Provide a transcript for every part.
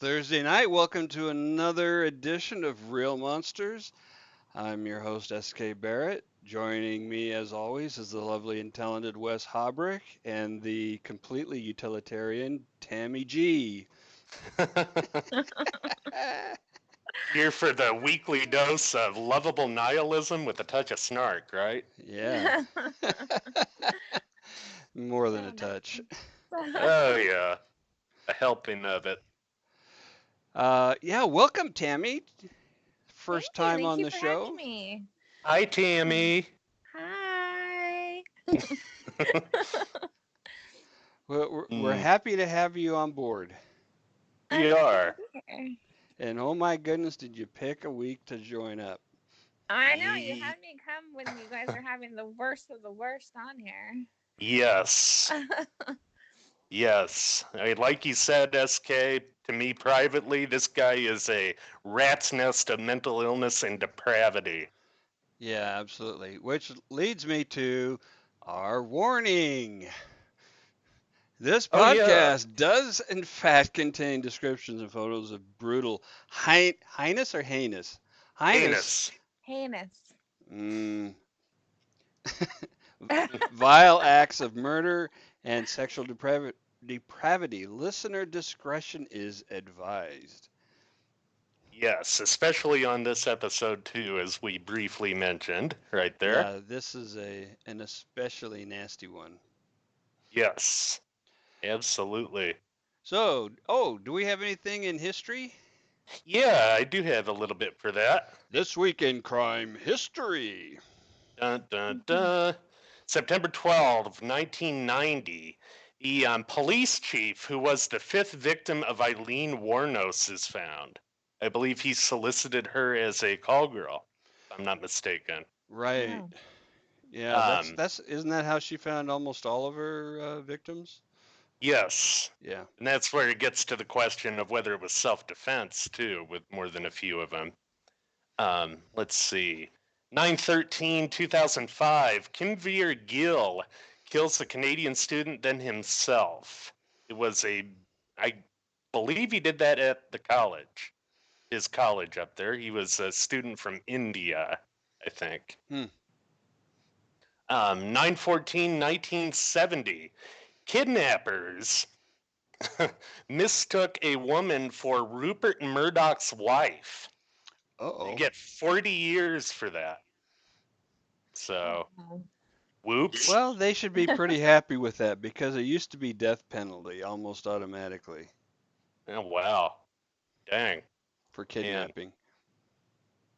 Thursday night. Welcome to another edition of Real Monsters. I'm your host, SK Barrett. Joining me, as always, is the lovely and talented Wes Hobrick and the completely utilitarian Tammy G. Here for the weekly dose of lovable nihilism with a touch of snark, right? Yeah, more than a So touch. nice. Oh, yeah. A helping of it. Yeah, welcome, Tammy. Thank First you. time Thank on you the for having show. me. Hi, Tammy. Hi. We're Mm, happy to have you on board. I'm we happy to are. be here. And oh my goodness, did you pick a week to join up? I know you Ye- had me come when you guys are having the worst of the worst on here. yes. Yes. Like you said, SK, to me privately, this guy is a rat's nest of mental illness and depravity. Yeah, absolutely. Which leads me to our warning. This Oh, yeah. podcast does, in fact, contain descriptions and photos of brutal, heinous or heinous? Heinous, Heinous. Heinous. mm, vile acts of murder and sexual depravity. Listener discretion is advised. Yes, especially on this episode, too, as we briefly mentioned right there. Yeah, this is an especially nasty one. Yes, absolutely. Do we have anything in history? Yeah, I do have a little bit for that. This week in crime history. Dun, dun, dun. September 12th, 1990, the police chief who was the fifth victim of Eileen Warnos is found. I believe he solicited her as a call girl, if I'm not mistaken. Right. Oh. Yeah, Um, that's isn't that how she found almost all of her victims? yes, Yeah. and that's where it gets to the question of whether it was self-defense, too, with more than a few of them. Let's see. 9/13/2005, Kim Veer Gill kills a Canadian student, then himself. I believe he did that at the college, his college up there. He was a student from India, I think. Hmm. 9/14/1970, kidnappers mistook a woman for Rupert Murdoch's wife. They Uh-oh. get 40 years for that. So, Oh. whoops. Well, they should be pretty happy with that because it used to be death penalty almost automatically Oh, wow. Dang. for Man. kidnapping.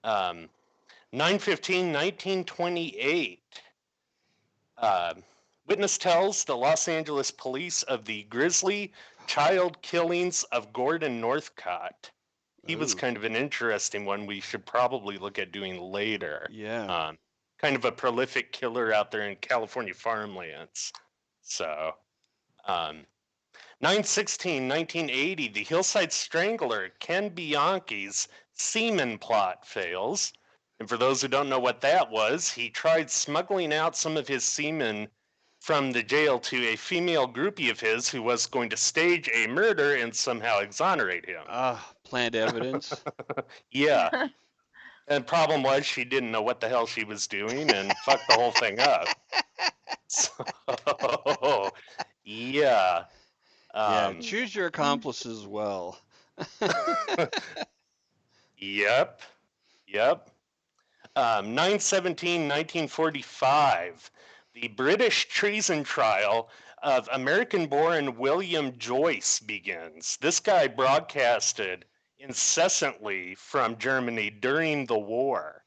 9/15/1928. Uh, witness tells the Los Angeles police of the grisly child killings of Gordon Northcott. He was Ooh. kind of an interesting one we should probably look at doing later. Yeah. Kind of a prolific killer out there in California farmlands. So, 9/16/1980, the Hillside Strangler, Ken Bianchi's semen plot fails. And for those who don't know what that was, he tried smuggling out some of his semen from the jail to a female groupie of his who was going to stage a murder and somehow exonerate him. Plant evidence. Yeah. And problem was she didn't know what the hell she was doing and fucked the whole thing up. So, yeah. Yeah, Um, choose your accomplices well. yep. Yep. 9/17/1945, the British treason trial of American-born William Joyce begins. This guy broadcasted incessantly from Germany during the war.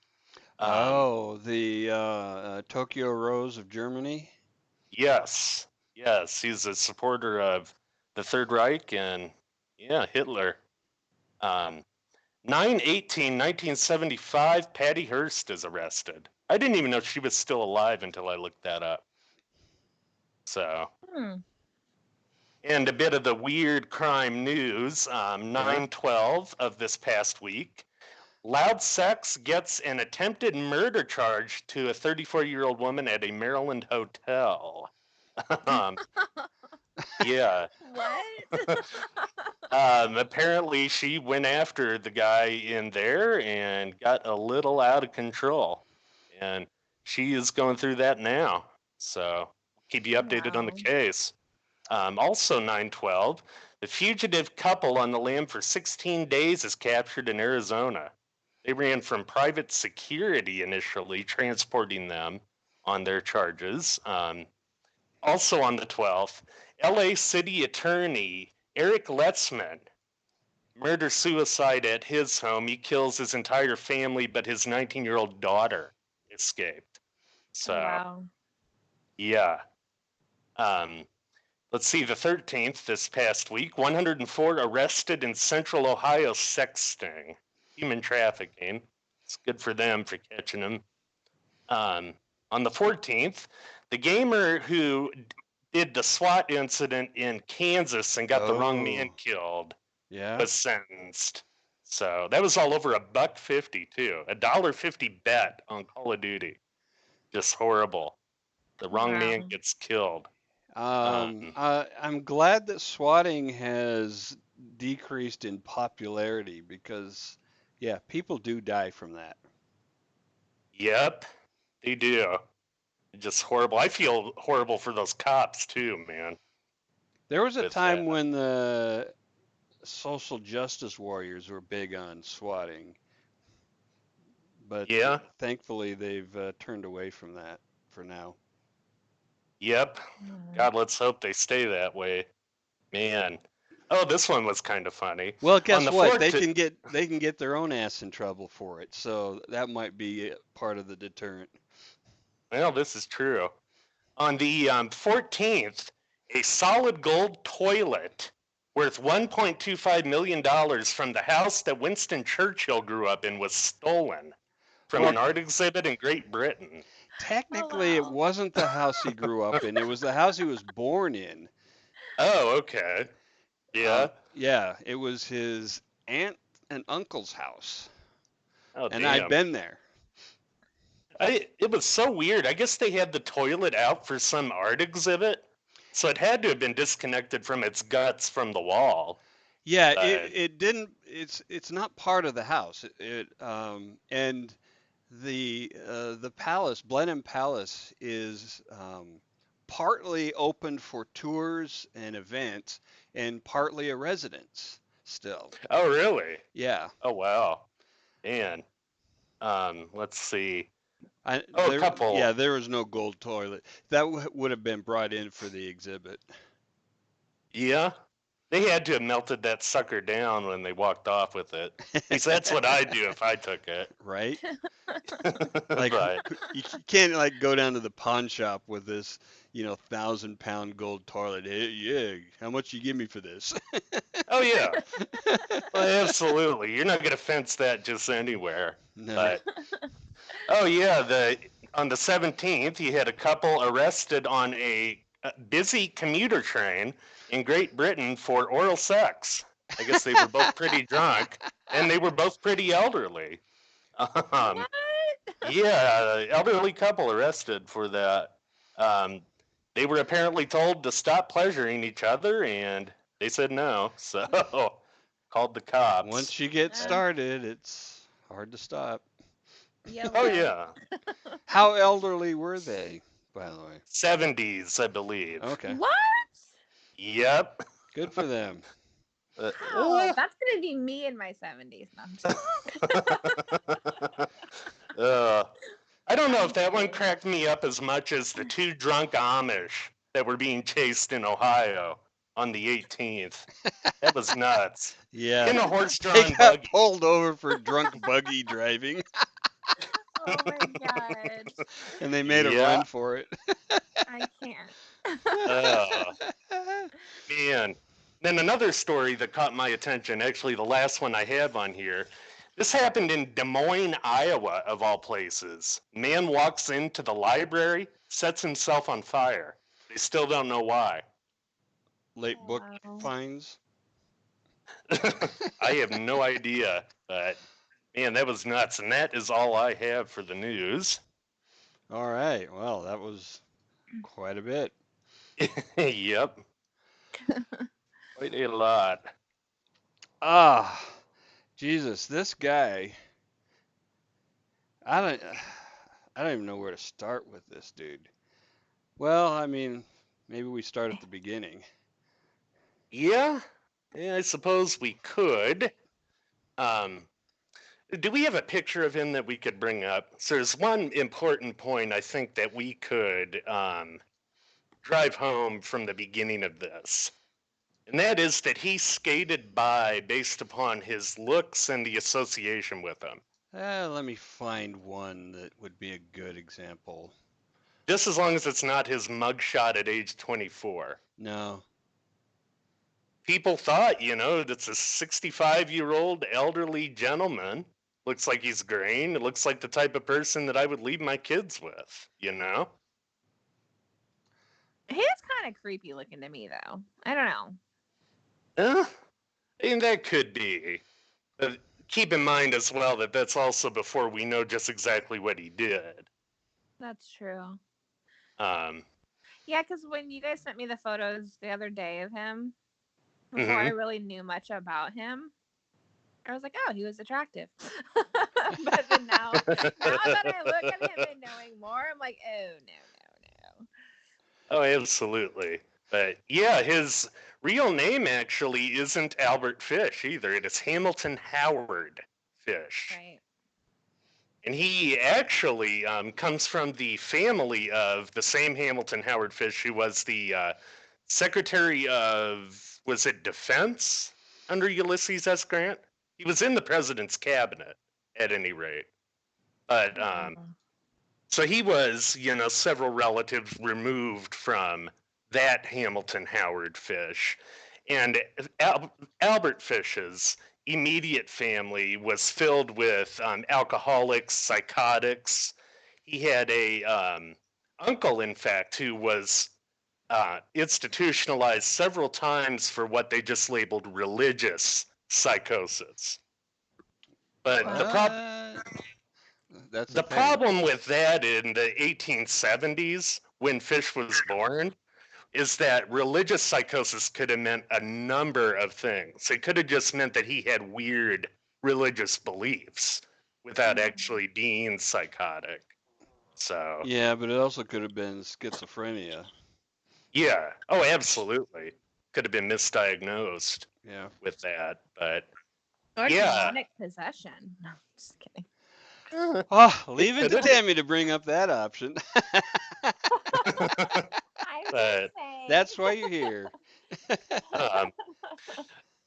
Oh, the Tokyo Rose of Germany. Yes, yes, he's a supporter of the Third Reich and, yeah, Hitler. Um, 9/18/1975, Patty Hearst is arrested. I didn't even know she was still alive until I looked that up. So, Hmm. and a bit of the weird crime news. Yeah. 9/12 of this past week, loud sex gets an attempted murder charge to a 34-year-old woman at a Maryland hotel. um, Yeah. What? Apparently, she went after the guy in there and got a little out of control. And she is going through that now. So keep you updated on the Wow. case. Also, 9/12, the fugitive couple on the lam for 16 days is captured in Arizona. They ran from private security initially, transporting them on their charges. Also on the 12th, LA City Attorney Eric Letzman murder suicide at his home. He kills his entire family, but his 19-year-old daughter escaped. So, Wow. yeah. Let's see, the 13th, this past week, 104 arrested in Central Ohio sexting, human trafficking. It's good for them for catching them. On the 14th, the gamer who did the SWAT incident in Kansas and got the wrong man Oh, killed yeah. was sentenced. So that was all over $1.50 too. $1.50 bet on Call of Duty. Just horrible. The wrong man Wow. gets killed. I'm glad that swatting has decreased in popularity because, yeah, people do die from that. Yep, they do. Just horrible. I feel horrible for those cops too, man. There was a With time that. when the social justice warriors were big on swatting, but Yeah. thankfully they've turned away from that for now. Yep. Mm. God, let's hope they stay that way. Man. Oh, this one was kind of funny. Well, On guess the what? 4th, They can get their own ass in trouble for it, so that might be part of the deterrent. well, this is true. On the 14th, a solid gold toilet worth $1.25 million from the house that Winston Churchill grew up in was stolen from Well, an art exhibit in Great Britain. technically, it Hello. wasn't the house he grew up in. It was the house he was born in. Oh, okay. Yeah. Yeah, it was his aunt and uncle's house, Oh, and I've damn. been there. It was so weird. I guess they had the toilet out for some art exhibit, so it had to have been disconnected from its guts from the wall. Yeah, But it didn't. It's not part of the house. And the palace, Blenheim Palace, is partly open for tours and events, and partly a residence still. oh, really? Yeah, Oh, wow. Man. Let's see. Oh, a yeah, couple. there was no gold toilet. That would have been brought in for the exhibit, Yeah. They had to have melted that sucker down when they walked off with it. At least that's what I'd do if I took it. right? Like But you can't like go down to the pawn shop with this, 1,000-pound gold toilet. Hey, yeah, how much you give me for this? oh yeah, well, absolutely. You're not gonna fence that just anywhere. No. But oh yeah, on the 17th, you had a couple arrested on a busy commuter train in Great Britain for oral sex. I guess they were both pretty drunk, and they were both pretty elderly. Um, What? yeah, elderly couple arrested for that. Um, they were apparently told to stop pleasuring each other, and they said no. So called the cops. Once you get Uh, started, it's hard to stop. Oh YOLO. yeah, How elderly were they, by the way? 70s, I believe. Okay, What? Yep. good for them. How? That's gonna be me in my 70s. No, I'm just- I don't know I'm if that one kidding. cracked me up as much as the two drunk Amish that were being chased in Ohio on the 18th. That was nuts. Yeah, In a they horse-drawn got buggy. pulled over for drunk buggy driving, Oh my god. and they made a Yeah. run for it. I can't. Oh, man. Then another story that caught my attention, actually the last one I have on here. This happened in Des Moines, Iowa, of all places. Man walks into the library, sets himself on fire. They still don't know why. Late book Wow. finds. I have no idea, but man, that was nuts. And that is all I have for the news. All right. Well, that was quite a bit. Yep. Quite a lot. Ah, Jesus, this guy. I don't. I don't even know where to start with this dude. Well, I mean, maybe we start at the beginning. Yeah, I suppose we could. Um, do we have a picture of him that we could bring up? So there's one important point I think that we could drive home from the beginning of this. And that is that he skated by based upon his looks and the association with him. Let me find one that would be a good example. Just as long as it's not his mugshot at age 24. No. People thought, that's a 65-year-old elderly gentleman. Looks like he's green. It looks like the type of person that I would leave my kids with, He is kind of creepy looking to me, though. I don't know. And that could be. But keep in mind as well that that's also before we know just exactly what he did. That's true. Um, Yeah, because when you guys sent me the photos the other day of him, before I really knew much about him, I was like, oh, he was attractive. But then now that I look at him and knowing more, I'm like, oh, no. Oh, absolutely. But yeah, his real name actually isn't Albert Fish either. It is Hamilton Howard Fish. Right. And he actually comes from the family of the same Hamilton Howard Fish who was the Secretary of, was it Defense under Ulysses S. Grant? He was in the president's cabinet at any rate. But so he was, several relatives removed from that Hamilton Howard Fish. And Albert Fish's immediate family was filled with alcoholics, psychotics. He had a uncle, in fact, who was institutionalized several times for what they just labeled religious psychosis. But the problem with that in the 1870s, when Fish was born, is that religious psychosis could have meant a number of things. It could have just meant that he had weird religious beliefs without actually being psychotic. So yeah, but it also could have been schizophrenia. Yeah. Oh, absolutely. Could have been misdiagnosed. Yeah. With that, but or demonic possession. No, I'm just kidding. Oh, leave it to Tammy to bring up that option. But that's why you're here.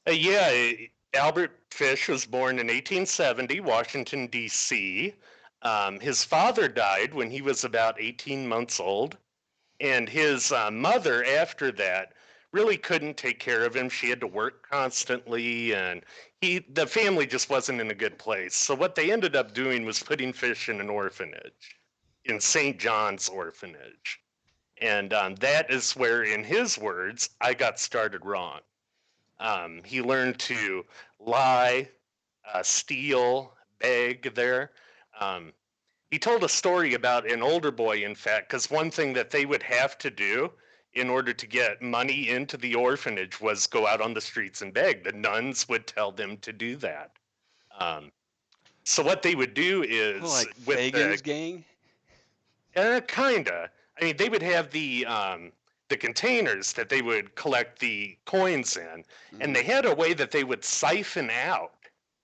Yeah, Albert Fish was born in 1870, Washington, D.C. His father died when he was about 18 months old. And his mother, after that, really couldn't take care of him. She had to work constantly, and the family just wasn't in a good place. So what they ended up doing was putting Fish in an orphanage, in St. John's Orphanage. And that is where, in his words, I got started wrong. He learned to lie, steal, beg there. He told a story about an older boy, in fact, because one thing that they would have to do in order to get money into the orphanage was go out on the streets and beg. The nuns would tell them to do that. So what they would do is like with Fagin's gang. Kinda. I mean, they would have the containers that they would collect the coins in, and they had a way that they would siphon out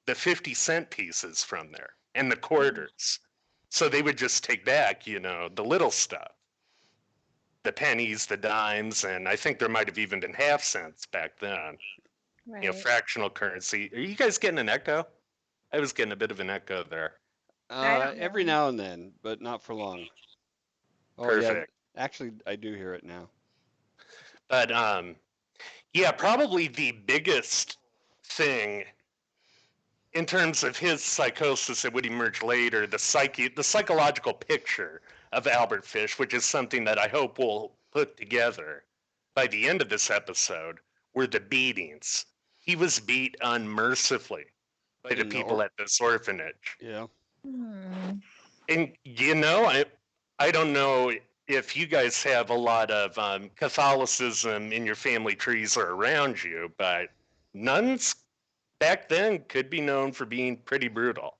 the 50-cent pieces from there and the quarters. So they would just take back, the little stuff, the pennies, the dimes, and I think there might have even been half cents back then. Right. Fractional currency. Are you guys getting an echo? I was getting a bit of an echo there. Every now and then, but not for long. Oh, Perfect. Yeah, actually, I do hear it now. But yeah, probably the biggest thing in terms of his psychosis that would emerge later, the psychological picture of Albert Fish, which is something that I hope we'll put together by the end of this episode, were the beatings. He was beat unmercifully by the people at this orphanage. Yeah. And I don't know if you guys have a lot of Catholicism in your family trees or around you, but nuns back then could be known for being pretty brutal.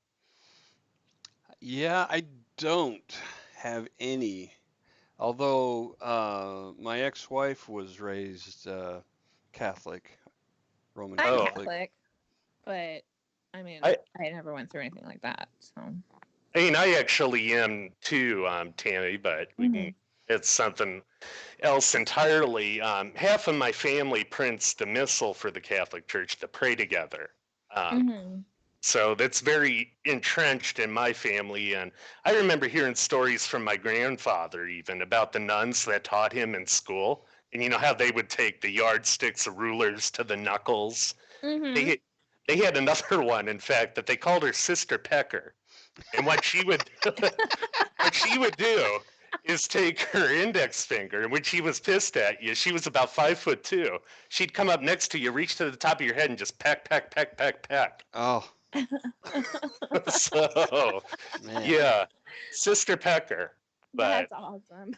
Yeah, I don't have any. Although my ex-wife was raised Catholic, Roman I'm Oh, Catholic. Catholic, but I mean, I I never went through anything like that. So. I mean, I actually am too, Tammy, but we can. It's something else entirely. Half of my family prints the missal for the Catholic Church to pray together. So that's very entrenched in my family. And I remember hearing stories from my grandfather even about the nuns that taught him in school. And you know how they would take the yardsticks of rulers to the knuckles? They, they had another one, in fact, that they called her Sister Pecker. And what she would do is take her index finger, and when she was pissed at you, she was about 5'2". She'd come up next to you, reach to the top of your head, and just peck, peck, peck, peck, peck. Oh, So, man. yeah, Sister Pecker. But That's awesome.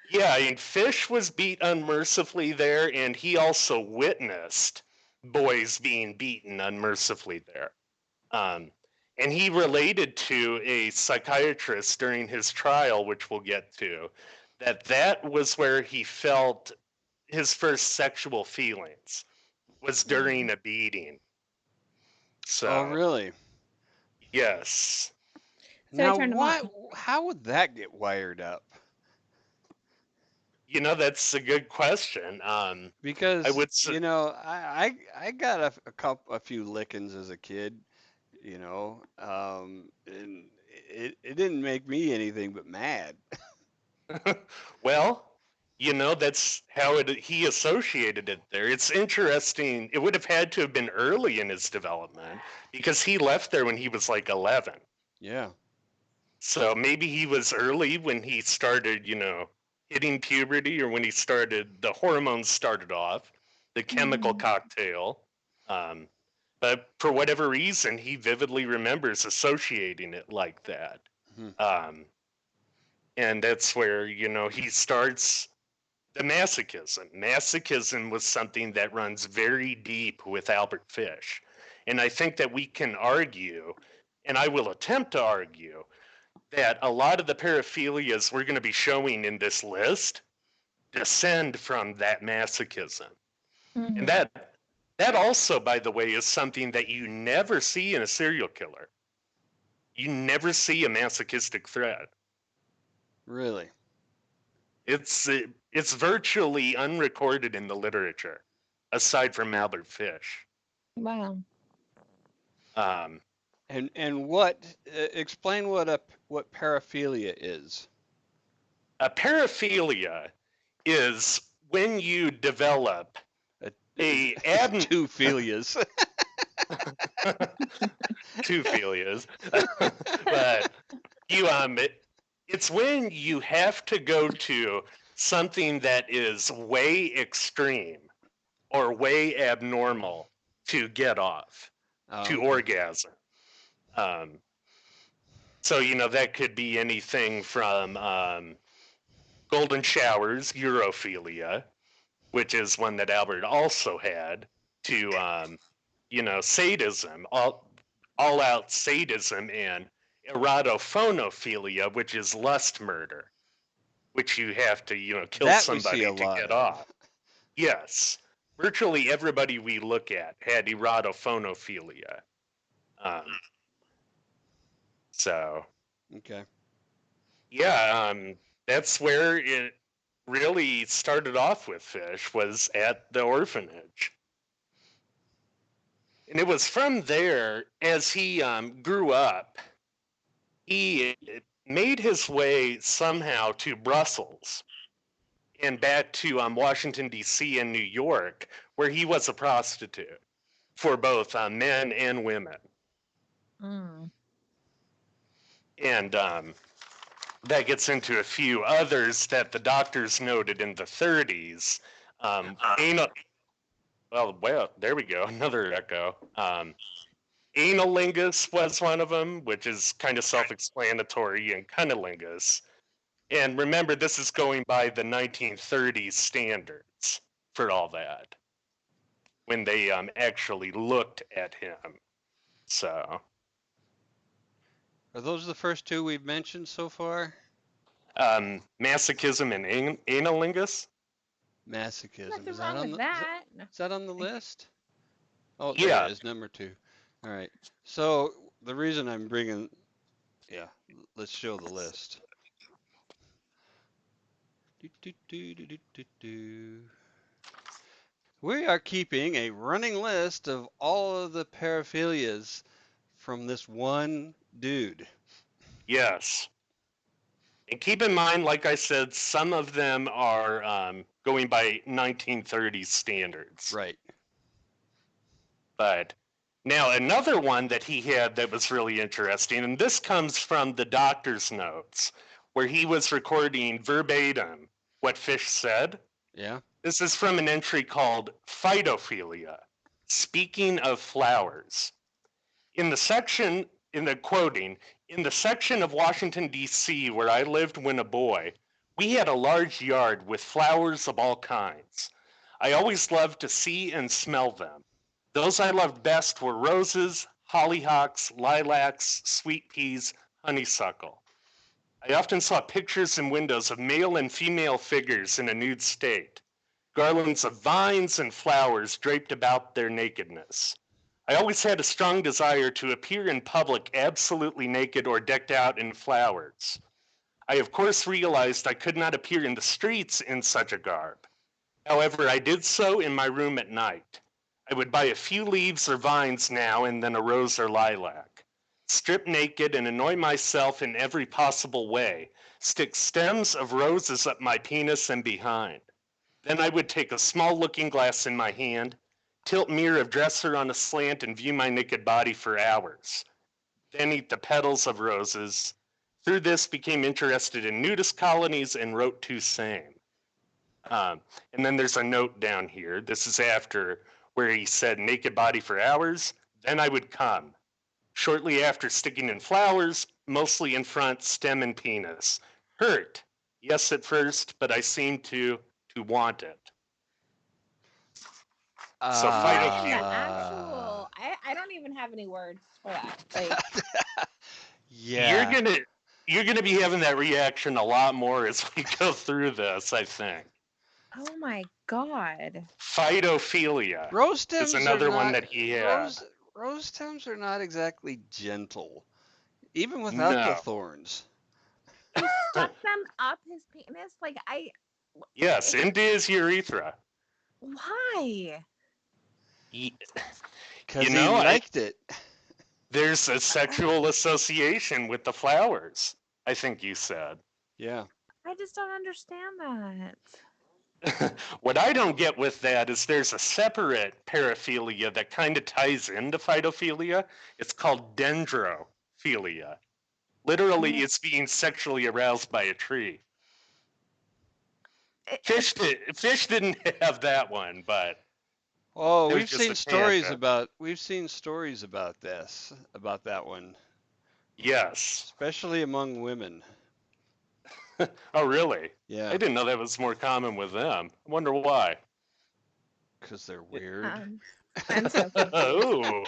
yeah, I mean, Fish was beat unmercifully there, and he also witnessed boys being beaten unmercifully there. And he related to a psychiatrist during his trial, which we'll get to, that was where he felt his first sexual feelings was during a beating. So, Oh, really? yes. So I Now, turned him why? on. How would that get wired up? You know, that's a good question. Because I would s- you know, I got a few lickings as a kid, you know, and it didn't make me anything but mad. Well, you know, that's how he associated it there. It's interesting. It would have had to have been early in his development because he left there when he was like 11. Yeah. So maybe he was early when he started, you know, hitting puberty or when he started, the hormones started off, the chemical cocktail. Um, but for whatever reason, he vividly remembers associating it like that. Mhm. And that's where, you know, he starts the masochism. Masochism was something that runs very deep with Albert Fish. And I think that we can argue, and I will attempt to argue, that a lot of the paraphilias we're going to be showing in this list descend from that masochism. And that also, by the way, is something that you never see in a serial killer. You never see a masochistic thread. Really? It's virtually unrecorded in the literature, aside from Albert Fish. Wow. And what? Explain what paraphilia is. A paraphilia is when you develop a Two philias. two philias, but you it's when you have to go to something that is way extreme or way abnormal to get off, to Okay. orgasm. So you know that could be anything from golden showers, urophilia, which is one that Albert also had, to you know, sadism, all out sadism, and erotophonophilia, which is lust murder, which you have to, you know, kill That we see somebody a to lot get of. off. Yes, virtually everybody we look at had erotophonophilia. So Okay. yeah, that's where it really started off with Fish, was at the orphanage. And it was from there, as he grew up, he made his way somehow to Brussels and back to Washington, D.C. and New York, where he was a prostitute for both men and women. And that gets into a few others that the doctors noted in the 30s. Anal, well, there we go, another echo. Analingus was one of them, which is kind of self-explanatory, and cunnilingus. And remember, this is going by the 1930s standards for all that, when they actually looked at him. So, Are those the first two we've mentioned so far? masochism and analingus? Masochism. Nothing Is that wrong on with the that. is that on the list? Oh, there Yeah. it is, number 2. All right. So the reason I'm bringing, yeah, let's show the list. Do, do, do, do, do, do, do. We are keeping a running list of all of the paraphilias from this one dude. Yes. And keep in mind, like I said, some of them are going by 1930s standards. Right. But now another one that he had that was really interesting, and this comes from the doctor's notes, where he was recording verbatim what Fish said. Yeah. This is from an entry called Phytophilia, speaking of flowers. In the section of Washington, D.C., where I lived when a boy, we had a large yard with flowers of all kinds. I always loved to see and smell them. Those I loved best were roses, hollyhocks, lilacs, sweet peas, honeysuckle. I often saw pictures in windows of male and female figures in a nude state, garlands of vines and flowers draped about their nakedness. I always had a strong desire to appear in public absolutely naked or decked out in flowers. I of course realized I could not appear in the streets in such a garb. However, I did so in my room at night. I would buy a few leaves or vines now and then a rose or lilac, strip naked and annoy myself in every possible way, stick stems of roses up my penis and behind. Then I would take a small looking glass in my hand, tilt mirror of dresser on a slant and view my naked body for hours. Then eat the petals of roses. Through this became interested in nudist colonies and wrote to same. And then there's a note down here. This is after where he said naked body for hours. Then I would come. Shortly after sticking in flowers, mostly in front, stem and penis. Hurt. Yes at first, but I seemed to want it. So What in the phytophilia. actual? I don't even have any words for that. Like, Yeah. You're gonna be having that reaction a lot more as we go through this, I think. oh my god. Phytophilia Rose is stems another are one not, that he had. rose stems are not exactly gentle, even without the No. thorns. He stuck them up his penis. Like, Yes, into his urethra. why? Because You know, he liked it. There's a sexual association with the flowers, I think you said. Yeah. I just don't understand that. What I don't get with that is there's a separate paraphilia that kind of ties into phytophilia. It's called dendrophilia. Literally, it's being sexually aroused by a tree. Fish didn't have that one, but Oh, it was we've just seen a stories tangent. about that one, Yes. especially among women. Oh, really? Yeah, I didn't know that was more common with them. I wonder why. because they're weird. I'm so confused. Oh,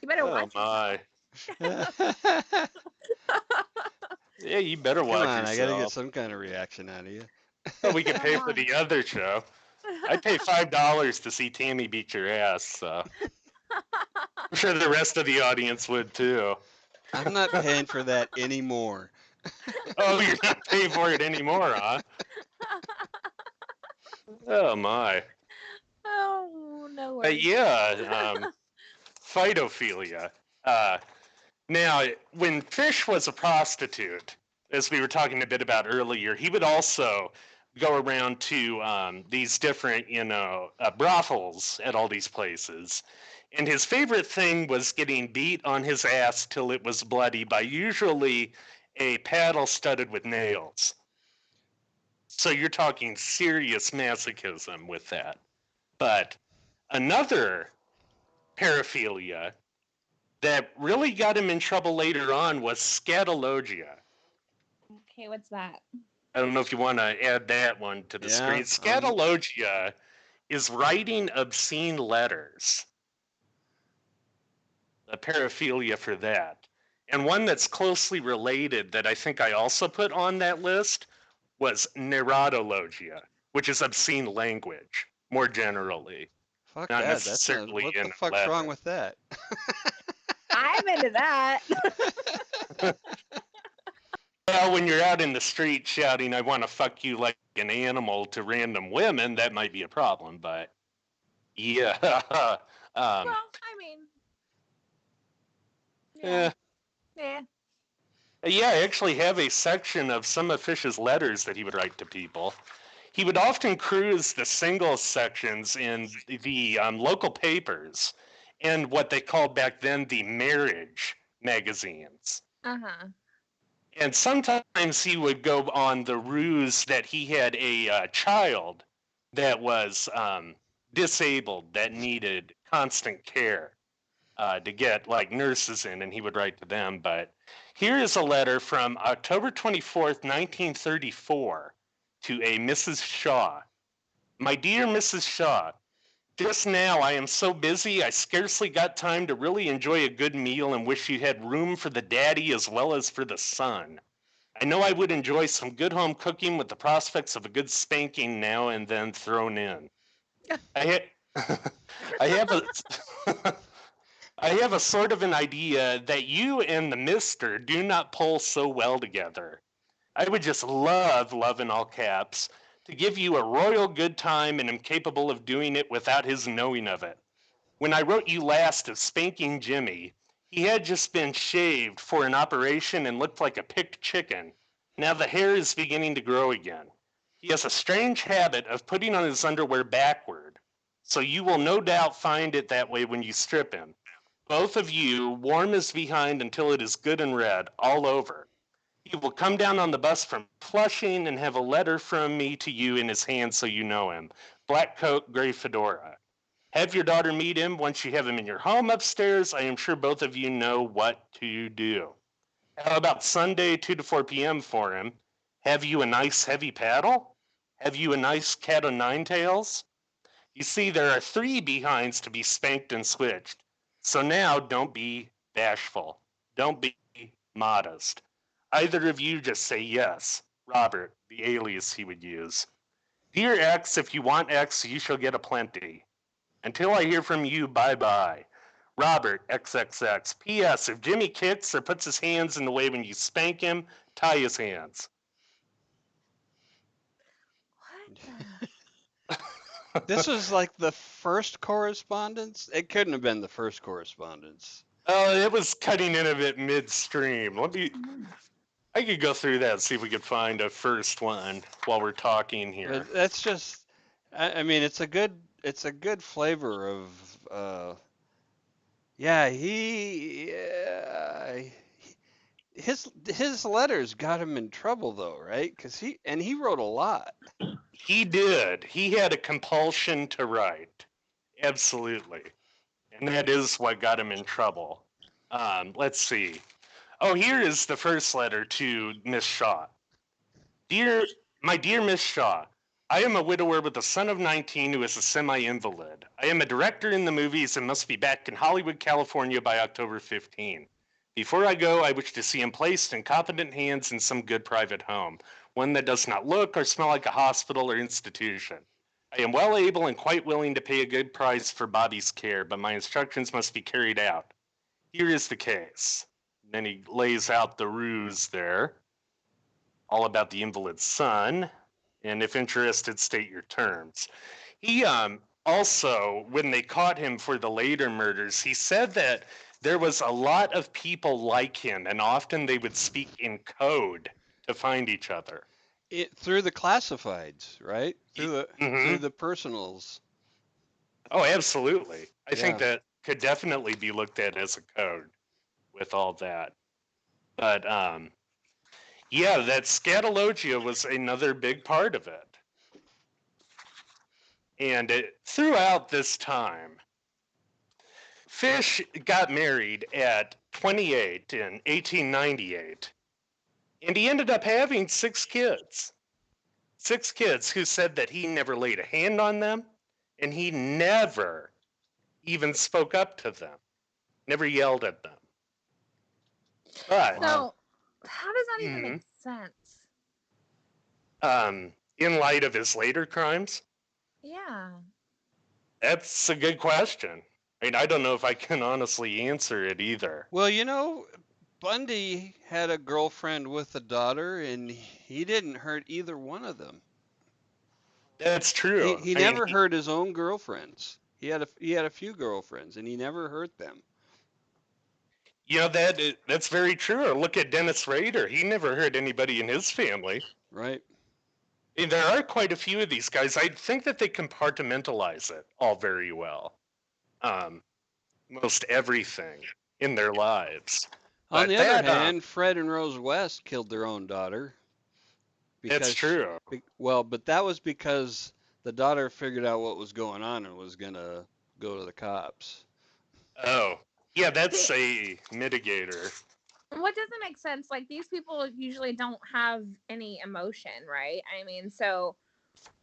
You better oh watch my. Yeah, you better Come watch on, I gotta get yourself. some kind of reaction out of you. Oh, we could pay Come for on. the other show. I'd pay $5 to see Tammy beat your ass, so I'm sure the rest of the audience would too. I'm not paying for that anymore. Oh, you're not paying for it anymore, huh? Oh my. Oh, no worries. Yeah, phytophilia. Now, when Fish was a prostitute, as we were talking a bit about earlier, he would also go around to these different, brothels at all these places. And his favorite thing was getting beat on his ass till it was bloody by usually a paddle studded with nails. So you're talking serious masochism with that. But another paraphilia that really got him in trouble later on was scatologia. Okay, what's that? I don't know if you want to add that one to the Yeah, screen. Scatologia is writing obscene letters. A paraphilia for that. And one that's closely related that I think I also put on that list was neurotologia, which is obscene language, more generally, fuck not that. That sounds. necessarily What in the a fuck's letter. wrong with that? I'm into that. Well, when you're out in the street shouting, I want to fuck you like an animal to random women, that might be a problem, but yeah. Well, I mean, yeah, eh. yeah. Yeah, I actually have a section of some of Fish's letters that he would write to people. He would often cruise the single sections in the local papers and what they called back then the marriage magazines. Uh-huh. And sometimes he would go on the ruse that he had a child that was disabled that needed constant care to get like nurses in, and he would write to them. But here is a letter from October 24th, 1934 to a Mrs. Shaw. My dear Mrs. Shaw, just now I am so busy I scarcely got time to really enjoy a good meal and wish you had room for the daddy as well as for the son. I know I would enjoy some good home cooking with the prospects of a good spanking now and then thrown in. I, I have a I have a sort of an idea that you and the mister do not pull so well together. I would just love in all caps, to give you a royal good time and am capable of doing it without his knowing of it. When I wrote you last of spanking Jimmy, he had just been shaved for an operation and looked like a picked chicken. Now the hair is beginning to grow again. He has a strange habit of putting on his underwear backward, so you will no doubt find it that way when you strip him. Both of you warm his behind until it is good and red all over. He will come down on the bus from Flushing and have a letter from me to you in his hand so you know him. Black coat, gray fedora. Have your daughter meet him once you have him in your home upstairs. I am sure both of you know what to do. How about Sunday, 2 to 4 p.m. for him? Have you a nice heavy paddle? Have you a nice cat o' nine tails? You see, there are 3 behinds to be spanked and switched. So now don't be bashful. Don't be modest. Either of you just say yes. Robert, the alias he would use. Dear X, if you want X, you shall get a plenty. Until I hear from you, bye-bye. Robert, XXX. P.S. If Jimmy kicks or puts his hands in the way when you spank him, tie his hands. What? This was like the first correspondence. It couldn't have been the first correspondence. Oh, it was cutting in a bit midstream. I could go through that and see if we could find a first one while we're talking here. But that's just. I mean, it's a good flavor of. Yeah, his letters got him in trouble though, right? Because he wrote a lot. He did. He had a compulsion to write. Absolutely. And that is what got him in trouble. Let's see. Oh, here is the first letter to Miss Shaw. My dear Miss Shaw, I am a widower with a son of 19 who is a semi-invalid. I am a director in the movies and must be back in Hollywood, California by October 15. Before I go, I wish to see him placed in competent hands in some good private home, one that does not look or smell like a hospital or institution. I am well able and quite willing to pay a good price for Bobby's care, but my instructions must be carried out. Here is the case. And then he lays out the ruse there, all about the invalid's son, and if interested, state your terms. He also, when they caught him for the later murders, he said that there was a lot of people like him, and often they would speak in code to find each other. Through the classifieds, right? Through Mhm. the personals. Oh, absolutely. I think Yeah. that could definitely be looked at as a code with all that. But yeah, that scatologia was another big part of it. And throughout this time, Fish got married at 28 in 1898. And he ended up having 6 kids. 6 kids who said that he never laid a hand on them, and he never even spoke up to them, never yelled at them. But So, how does that even Mhm. make sense? In light of his later crimes, Yeah. that's a good question. I mean, I don't know if I can honestly answer it either. Well, you know, Bundy had a girlfriend with a daughter, and he didn't hurt either one of them. That's true. He I mean, never hurt his own girlfriends. He had a few girlfriends, and he never hurt them. you know, that's very true. Look at Dennis Rader. He never hurt anybody in his family. Right? And there are quite a few of these guys. I think that they compartmentalize it all very well. Most everything in their lives. On But the other that, hand, Fred and Rose West killed their own daughter. That's true. Well, but that was because the daughter figured out what was going on and was gonna go to the cops. Oh, yeah, that's a mitigator. What doesn't make sense? Like, these people usually don't have any emotion, right? I mean, so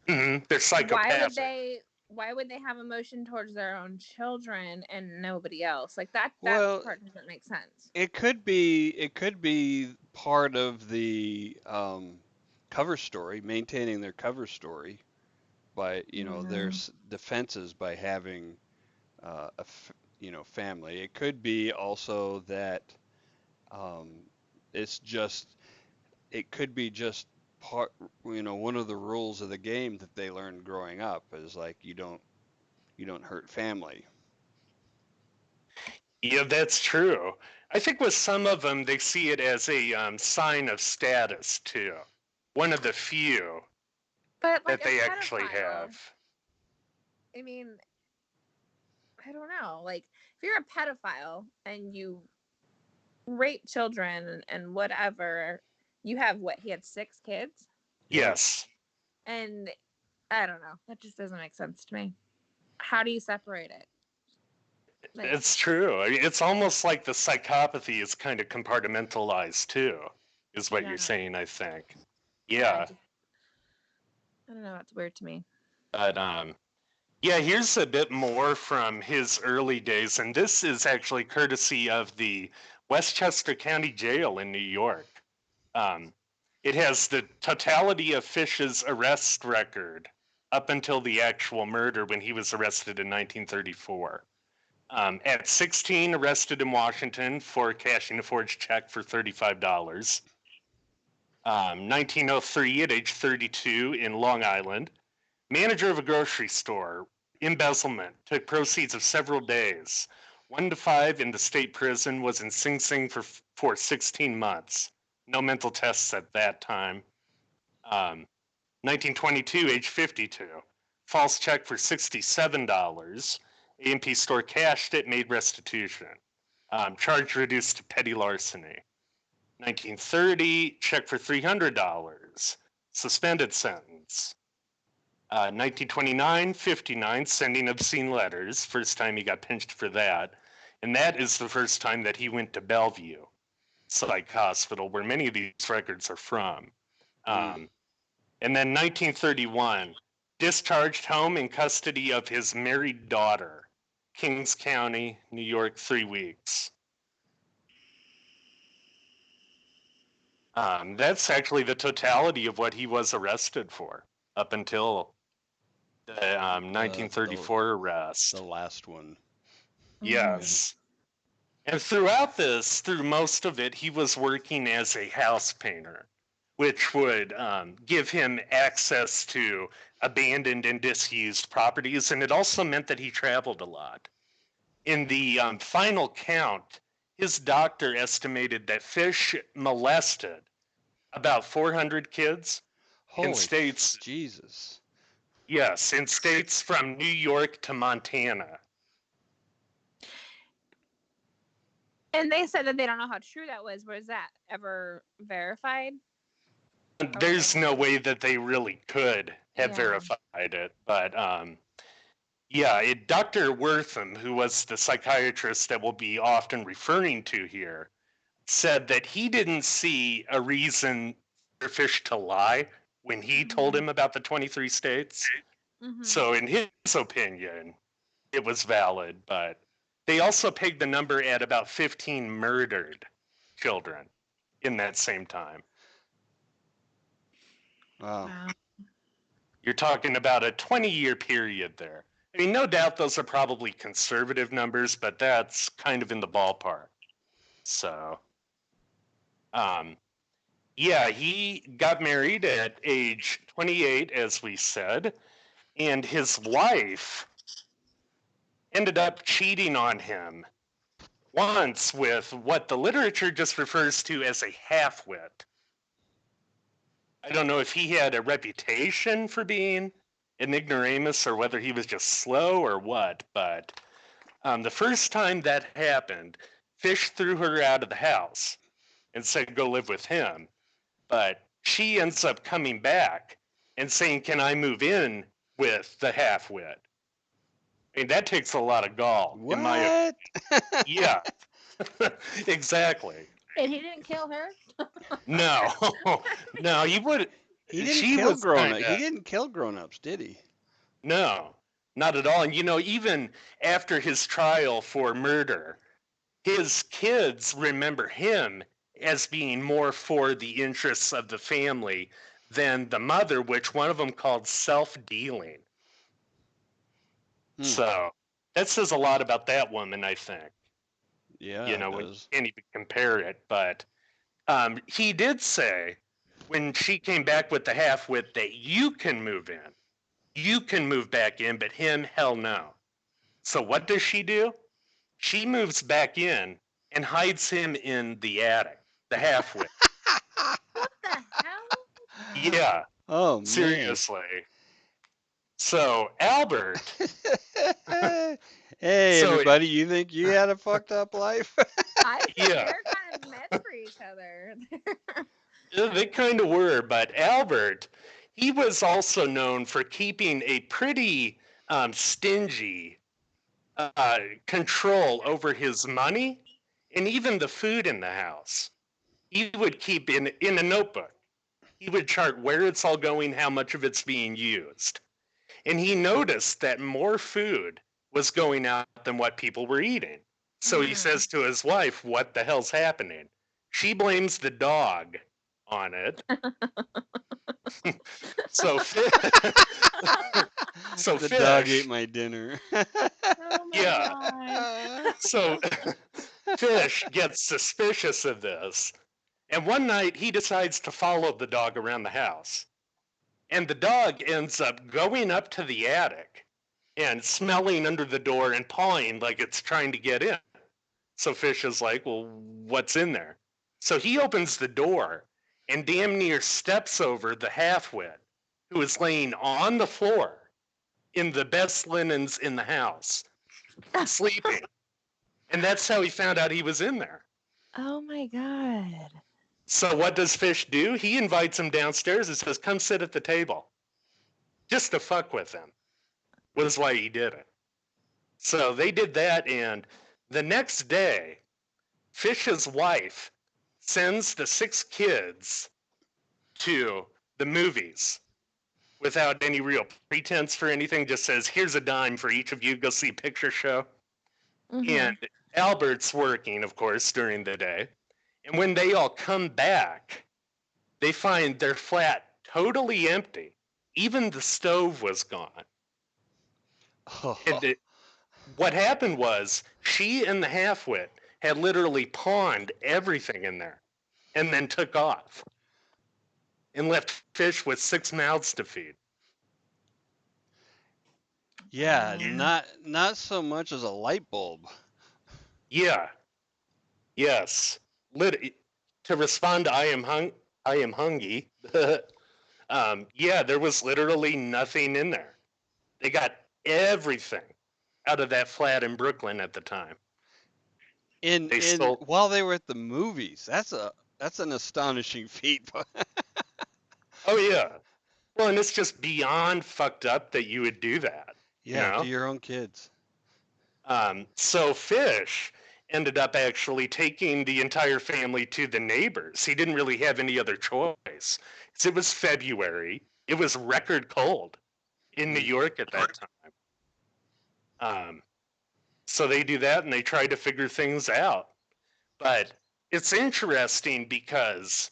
They're psychopathic. why would they have emotion towards their own children and nobody else? Like, that Well, part doesn't make sense. It could be part of the cover story, maintaining their cover story by their defenses by having family. It could be also that it could be just part one of the rules of the game that they learned growing up is like you don't hurt family. Yeah, that's true. I think with some of them, they see it as a sign of status too. One of the few But like that they actually have. I mean, I don't know. Like, if you're a pedophile and you rape children and whatever, you have what? He had 6 kids? Yes. And I don't know. That just doesn't make sense to me. How do you separate it? Like, It's true. I mean, it's almost like the psychopathy is kind of compartmentalized too, is what Yeah. you're saying, I think. Yeah. I don't know. It's weird to me. But yeah, here's a bit more from his early days, and this is actually courtesy of the Westchester County Jail in New York. It has the totality of Fish's arrest record up until the actual murder when he was arrested in 1934. At 16, arrested in Washington for cashing a forged check for $35. 1903, at age 32, in Long Island. Manager of a grocery store, embezzlement, took proceeds of several days. 1 to 5 in the state prison, was in Sing Sing for 16 months. No mental tests at that time. 1922, age 52. False check for $67. A&P store cashed it, made restitution. Charge reduced to petty larceny. 1930, check for $300. Suspended sentence. 1929, 59, sending obscene letters. First time he got pinched for that. And that is the first time that he went to Bellevue Psych Hospital, where many of these records are from. And then 1931, discharged home in custody of his married daughter. Kings County, New York, 3 weeks. That's actually the totality of what he was arrested for up until the 1934 arrest. The last one. Yes. And throughout this, through most of it, he was working as a house painter, which would give him access to abandoned and disused properties. And it also meant that he traveled a lot. In the final count, his doctor estimated that Fish molested about 400 kids in states. Jesus. Yes, in states from New York to Montana. And they said that they don't know how true that was. Was that ever verified? There's no way that they really could have verified it. But yeah, Dr. Wortham, who was the psychiatrist that we'll be often referring to here, said that he didn't see a reason for Fish to lie when he told him about the 23 states. Mhm. So in his opinion, it was valid, but they also pegged the number at about 15 murdered children in that same time. Wow. Wow. You're talking about a 20-year period there. I mean, no doubt those are probably conservative numbers, but that's kind of in the ballpark. So, yeah, he got married at age 28, as we said, and his wife ended up cheating on him once with what the literature just refers to as a half-wit. I don't know if he had a reputation for being an ignoramus or whether he was just slow or what, but the first time that happened, Fish threw her out of the house and said, go live with him. But she ends up coming back and saying, can I move in with the half-wit? I mean, that takes a lot of gall. What? In my yeah, exactly. And he didn't kill her? No, no, you would. He didn't She kill was grown-ups. kinda- He didn't kill grown-ups, did he? No, not at all. And even after his trial for murder, his kids remember him as being more for the interests of the family than the mother, which one of them called self-dealing. Hmm. So that says a lot about that woman, I think. Yeah, When it you does. can't even compare it. But he did say when she came back with the half-wit that you can move in. You can move back in, but him, hell no. So what does she do? She moves back in and hides him in the attic, the half-wit. What the hell? Yeah, Oh man. seriously. So Albert, Hey So- everybody, you think you had a fucked up life? I think Yeah. they're kind of meant for each other. they kind of were, but Albert, he was also known for keeping a pretty stingy control over his money and even the food in the house. He would keep in a notebook. He would chart where it's all going, how much of it's being used. And he noticed that more food was going out than what people were eating. So he Mhm. says to his wife, what the hell's happening? She blames the dog on it. So So the dog Fish- ate my dinner. Oh my Yeah. God. So Fish gets suspicious of this. And one night he decides to follow the dog around the house. And the dog ends up going up to the attic and smelling under the door and pawing like it's trying to get in. So Fish is like, well, what's in there? So he opens the door and damn near steps over the half-wit who is laying on the floor in the best linens in the house, sleeping. And that's how he found out he was in there. Oh my God. So what does Fish do? He invites him downstairs and says, come sit at the table. Just to fuck with him was why he did it. So they did that, and the next day, Fish's wife sends the 6 kids to the movies without any real pretense for anything, just says, here's a dime for each of you, go see picture show. Mhm. And Albert's working, of course, during the day. And when they all come back, they find their flat totally empty. Even the stove was gone. Oh. And what happened was she and the half-wit had literally pawned everything in there and then took off and left Fish with 6 mouths to feed. Yeah, Yeah. not so much as a light bulb. Yeah. Yes. To respond to I am hungry. Yeah, there was literally nothing in there. They got everything out of that flat in Brooklyn at the time. In They stole- while they were at the movies. That's an astonishing feat. Oh yeah. Well, and it's just beyond fucked up that you would do that. Yeah, know? to your own kids. So Fish ended up actually taking the entire family to the neighbors. He didn't really have any other choice. It was February. It was record cold in New York at that time. So they do that and they try to figure things out. But it's interesting because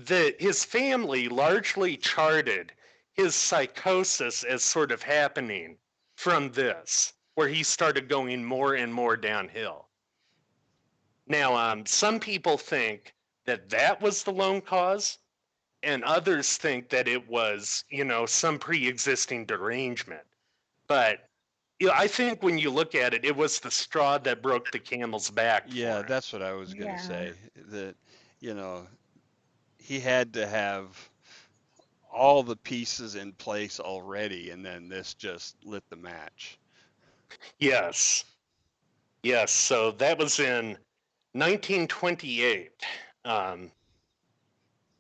his family largely charted his psychosis as sort of happening from this, where he started going more and more downhill. Now, some people think that that was the lone cause, and others think that it was, some pre-existing derangement. But I think when you look at it, it was the straw that broke the camel's back. Yeah, that's what I was going to say. That, he had to have all the pieces in place already, and then this just lit the match. Yes. So that was in 1928.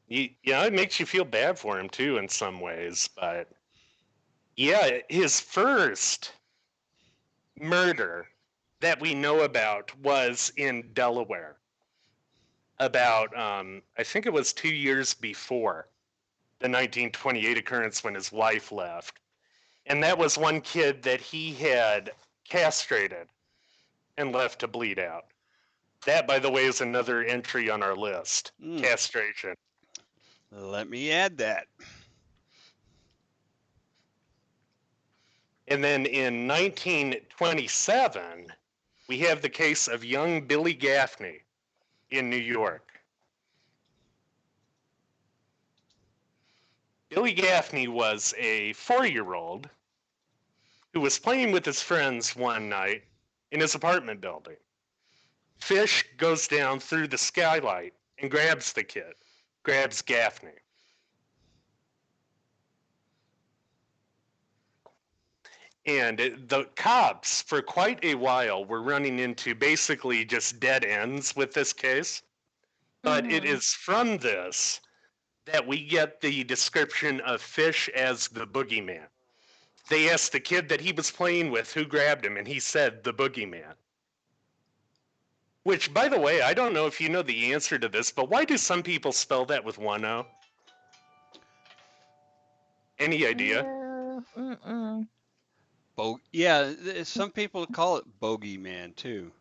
It makes you feel bad for him too in some ways, but yeah, his first murder that we know about was in Delaware. About I think it was 2 years before the 1928 occurrence when his wife left. And that was one kid that he had castrated and left to bleed out. That, by the way, is another entry on our list. Castration. Let me add that. And then in 1927, we have the case of young Billy Gaffney in New York. Billy Gaffney was a 4-year-old who was playing with his friends one night in his apartment building. Fish goes down through the skylight and grabs the kid, grabs Gaffney. And the cops, for quite a while, were running into basically just dead ends with this case. But it is from this that we get the description of Fish as the boogeyman. They asked the kid that he was playing with who grabbed him, and he said the boogeyman. Which, by the way, I don't know if you know the answer to this, but why do some people spell that with one O? Any idea? Some people call it bogeyman too.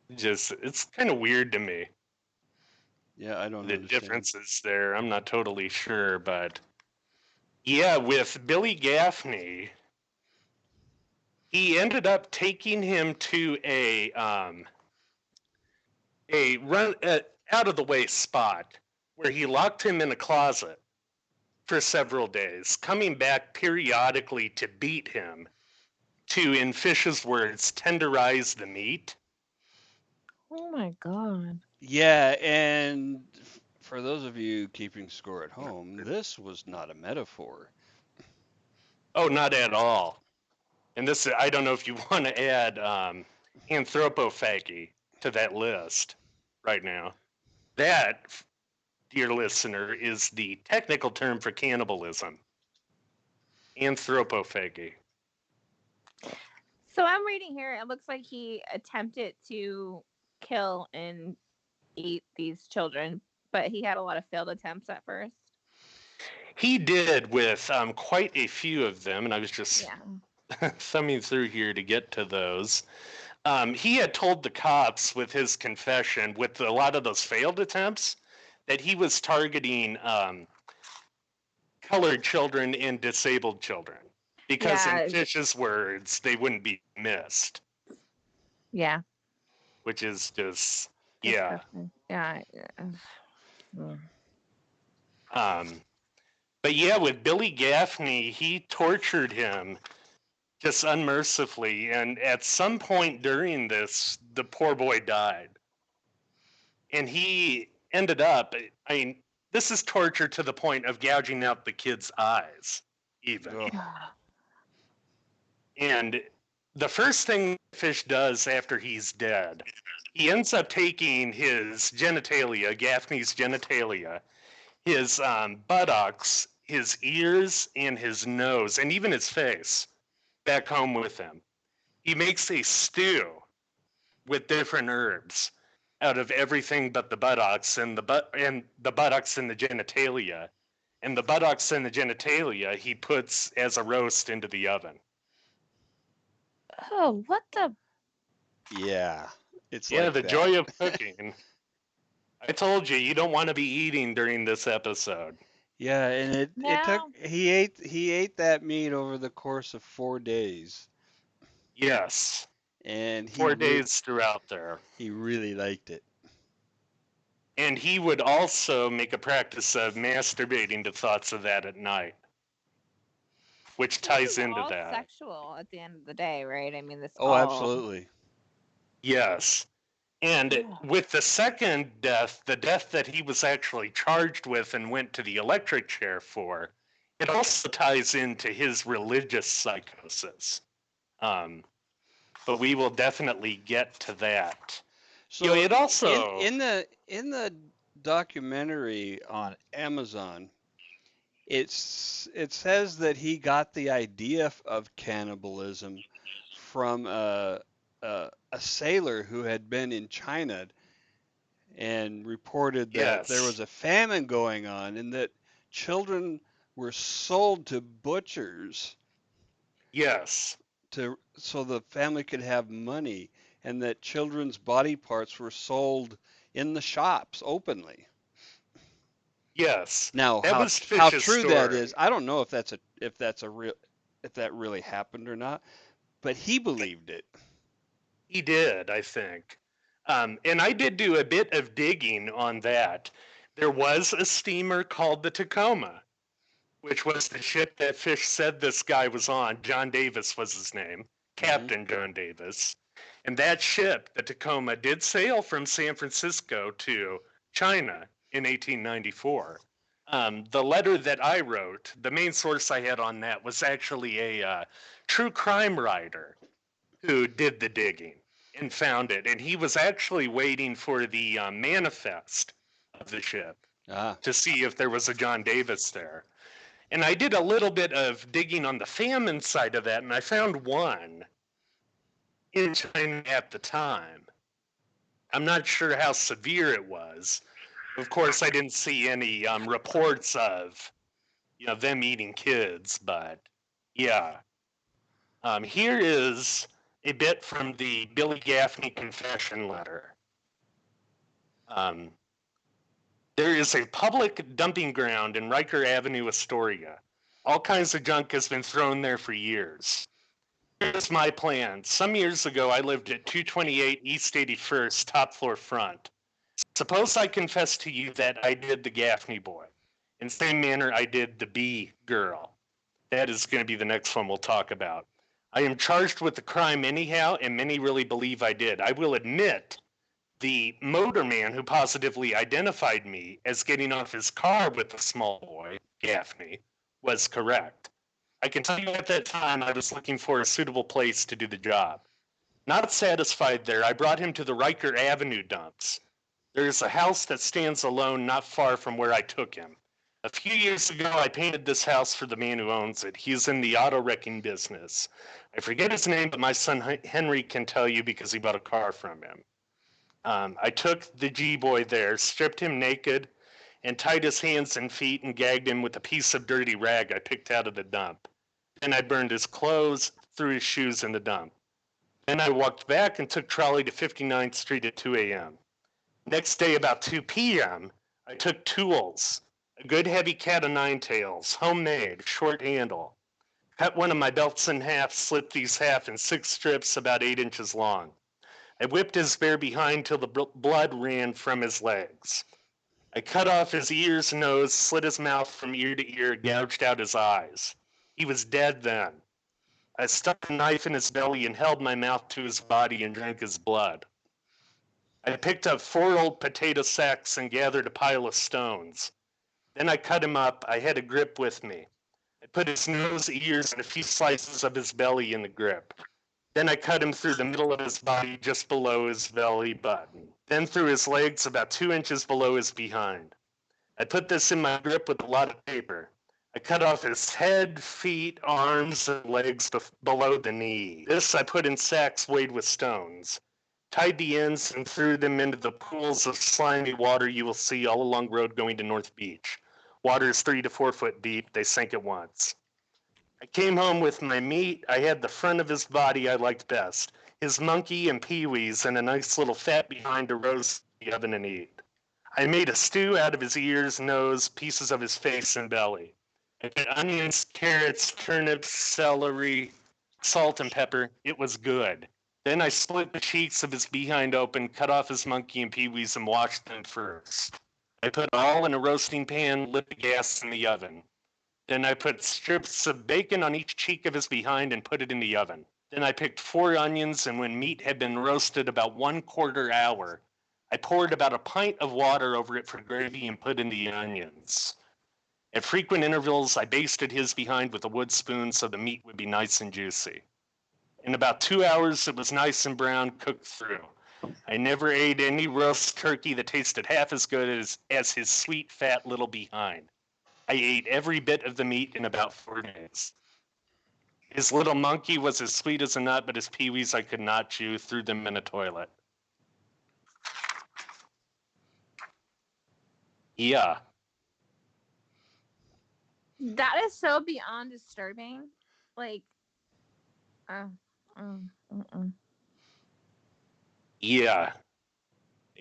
It's kind of weird to me. Yeah, I don't know the differences there. I'm not totally sure, but yeah, with Billy Gaffney, he ended up taking him to a run out of the way spot where he locked him in a closet for several days, coming back periodically to beat him to, in Fish's words, tenderize the meat. Oh my God. Yeah, and for those of you keeping score at home, this was not a metaphor. Oh, not at all. And this, I don't know if you want to add anthropophagy to that list right now. That, dear listener, is the technical term for cannibalism. Anthropophagy. So I'm reading here, it looks like he attempted to kill and eat these children, but he had a lot of failed attempts at first. He did with quite a few of them, and I was just thumbing through here to get to those. He had told the cops with his confession, with a lot of those failed attempts, that he was targeting colored children and disabled children. Because in Fish's words, they wouldn't be missed. Yeah. Which is just, Yeah. But yeah, with Billy Gaffney, he tortured him just unmercifully. And at some point during this, the poor boy died. And he ended up, this is torture to the point of gouging out the kid's eyes, even. And the first thing Fish does after he's dead, he ends up taking his genitalia, Gaffney's genitalia, his buttocks, his ears, and his nose, and even his face, back home with him. He makes a stew with different herbs out of everything but the buttocks and the buttocks and the genitalia. And the buttocks and the genitalia he puts as a roast into the oven. Oh, what the? Yeah, it's Yeah, like the that. joy of cooking. I told you don't want to be eating during this episode. Yeah, and it took No. he ate that meat over the course of 4 days, Yes, and 4 days throughout there. he really liked it. And he would also make a practice of masturbating to thoughts of that at night, which This ties is into all that. sexual at the end of the day, right? I mean, this. Oh, all... absolutely. Yes. And with the second death, the death that he was actually charged with and went to the electric chair for, it also ties into his religious psychosis. But we will definitely get to that. So it also in the documentary on Amazon, it says that he got the idea of cannibalism from a sailor who had been in China and reported that there was a famine going on and that children were sold to butchers. Yes. So the family could have money, and that children's body parts were sold in the shops openly. Yes. Now, that how true that is, I don't know if that really happened or not, but he believed it. He did, I think. And I did do a bit of digging on that. There was a steamer called the Tacoma, which was the ship that Fish said this guy was on. John Davis was his name, Captain John Davis. And that ship, the Tacoma, did sail from San Francisco to China in 1894. The letter that I wrote, the main source I had on that was actually a true crime writer who did the digging and found it. And he was actually waiting for the manifest of the ship to see if there was a John Davis there. And I did a little bit of digging on the famine side of that, and I found one in China at the time. I'm not sure how severe it was. Of course, I didn't see any reports of them eating kids, but yeah. Here is a bit from the Billy Gaffney confession letter. There is a public dumping ground in Riker Avenue, Astoria. All kinds of junk has been thrown there for years. Here's my plan. Some years ago, I lived at 228 East 81st, top floor front. Suppose I confess to you that I did the Gaffney boy. In the same manner, I did the B girl. That is going to be the next one we'll talk about. I am charged with the crime anyhow, and many really believe I did. I will admit the motorman who positively identified me as getting off his car with the small boy, Gaffney, was correct. I can tell you at that time I was looking for a suitable place to do the job. Not satisfied there, I brought him to the Riker Avenue dumps. There is a house that stands alone not far from where I took him. A few years ago, I painted this house for the man who owns it. He's in the auto wrecking business. I forget his name, but my son Henry can tell you because he bought a car from him. I took the G-boy there, stripped him naked, and tied his hands and feet and gagged him with a piece of dirty rag I picked out of the dump. Then I burned his clothes, threw his shoes in the dump. Then I walked back and took trolley to 59th Street at 2 a.m. Next day, about 2 p.m., I took tools, a good heavy cat o' nine tails, homemade, short handle. Cut one of my belts in half, slipped these half in 6 strips about 8 inches long. I whipped his bare behind till the blood ran from his legs. I cut off his ears and nose, slit his mouth from ear to ear, gouged out his eyes. He was dead then. I stuck a knife in his belly and held my mouth to his body and drank his blood. I picked up 4 old potato sacks and gathered a pile of stones. Then I cut him up. I had a grip with me. I put his nose, ears, and a few slices of his belly in the grip. Then I cut him through the middle of his body just below his belly button. Then through his legs about 2 inches below his behind. I put this in my grip with a lot of paper. I cut off his head, feet, arms, and legs below the knee. This I put in sacks weighed with stones. tied the ends, and threw them into the pools of slimy water you will see all along road going to North Beach. Water is 3 to 4 foot deep. They sank at once. I came home with my meat. I had the front of his body I liked best, his monkey and peewees, and a nice little fat behind to roast in the oven and eat. I made a stew out of his ears, nose, pieces of his face, and belly. I put onions, carrots, turnips, celery, salt, and pepper. It was good. Then I split the cheeks of his behind open, cut off his monkey and peewees, and washed them first. I put all in a roasting pan, lit the gas in the oven. Then I put strips of bacon on each cheek of his behind and put it in the oven. Then I picked 4 onions, and when meat had been roasted about 1/4 hour, I poured about a pint of water over it for gravy and put in the onions. At frequent intervals, I basted his behind with a wood spoon so the meat would be nice and juicy. In about 2 hours, it was nice and brown, cooked through. I never ate any roast turkey that tasted half as good as his sweet, fat little behind. I ate every bit of the meat in about 4 days. His little monkey was as sweet as a nut, but his peewees I could not chew, threw them in a toilet. Yeah. That is so beyond disturbing. Like, Yeah.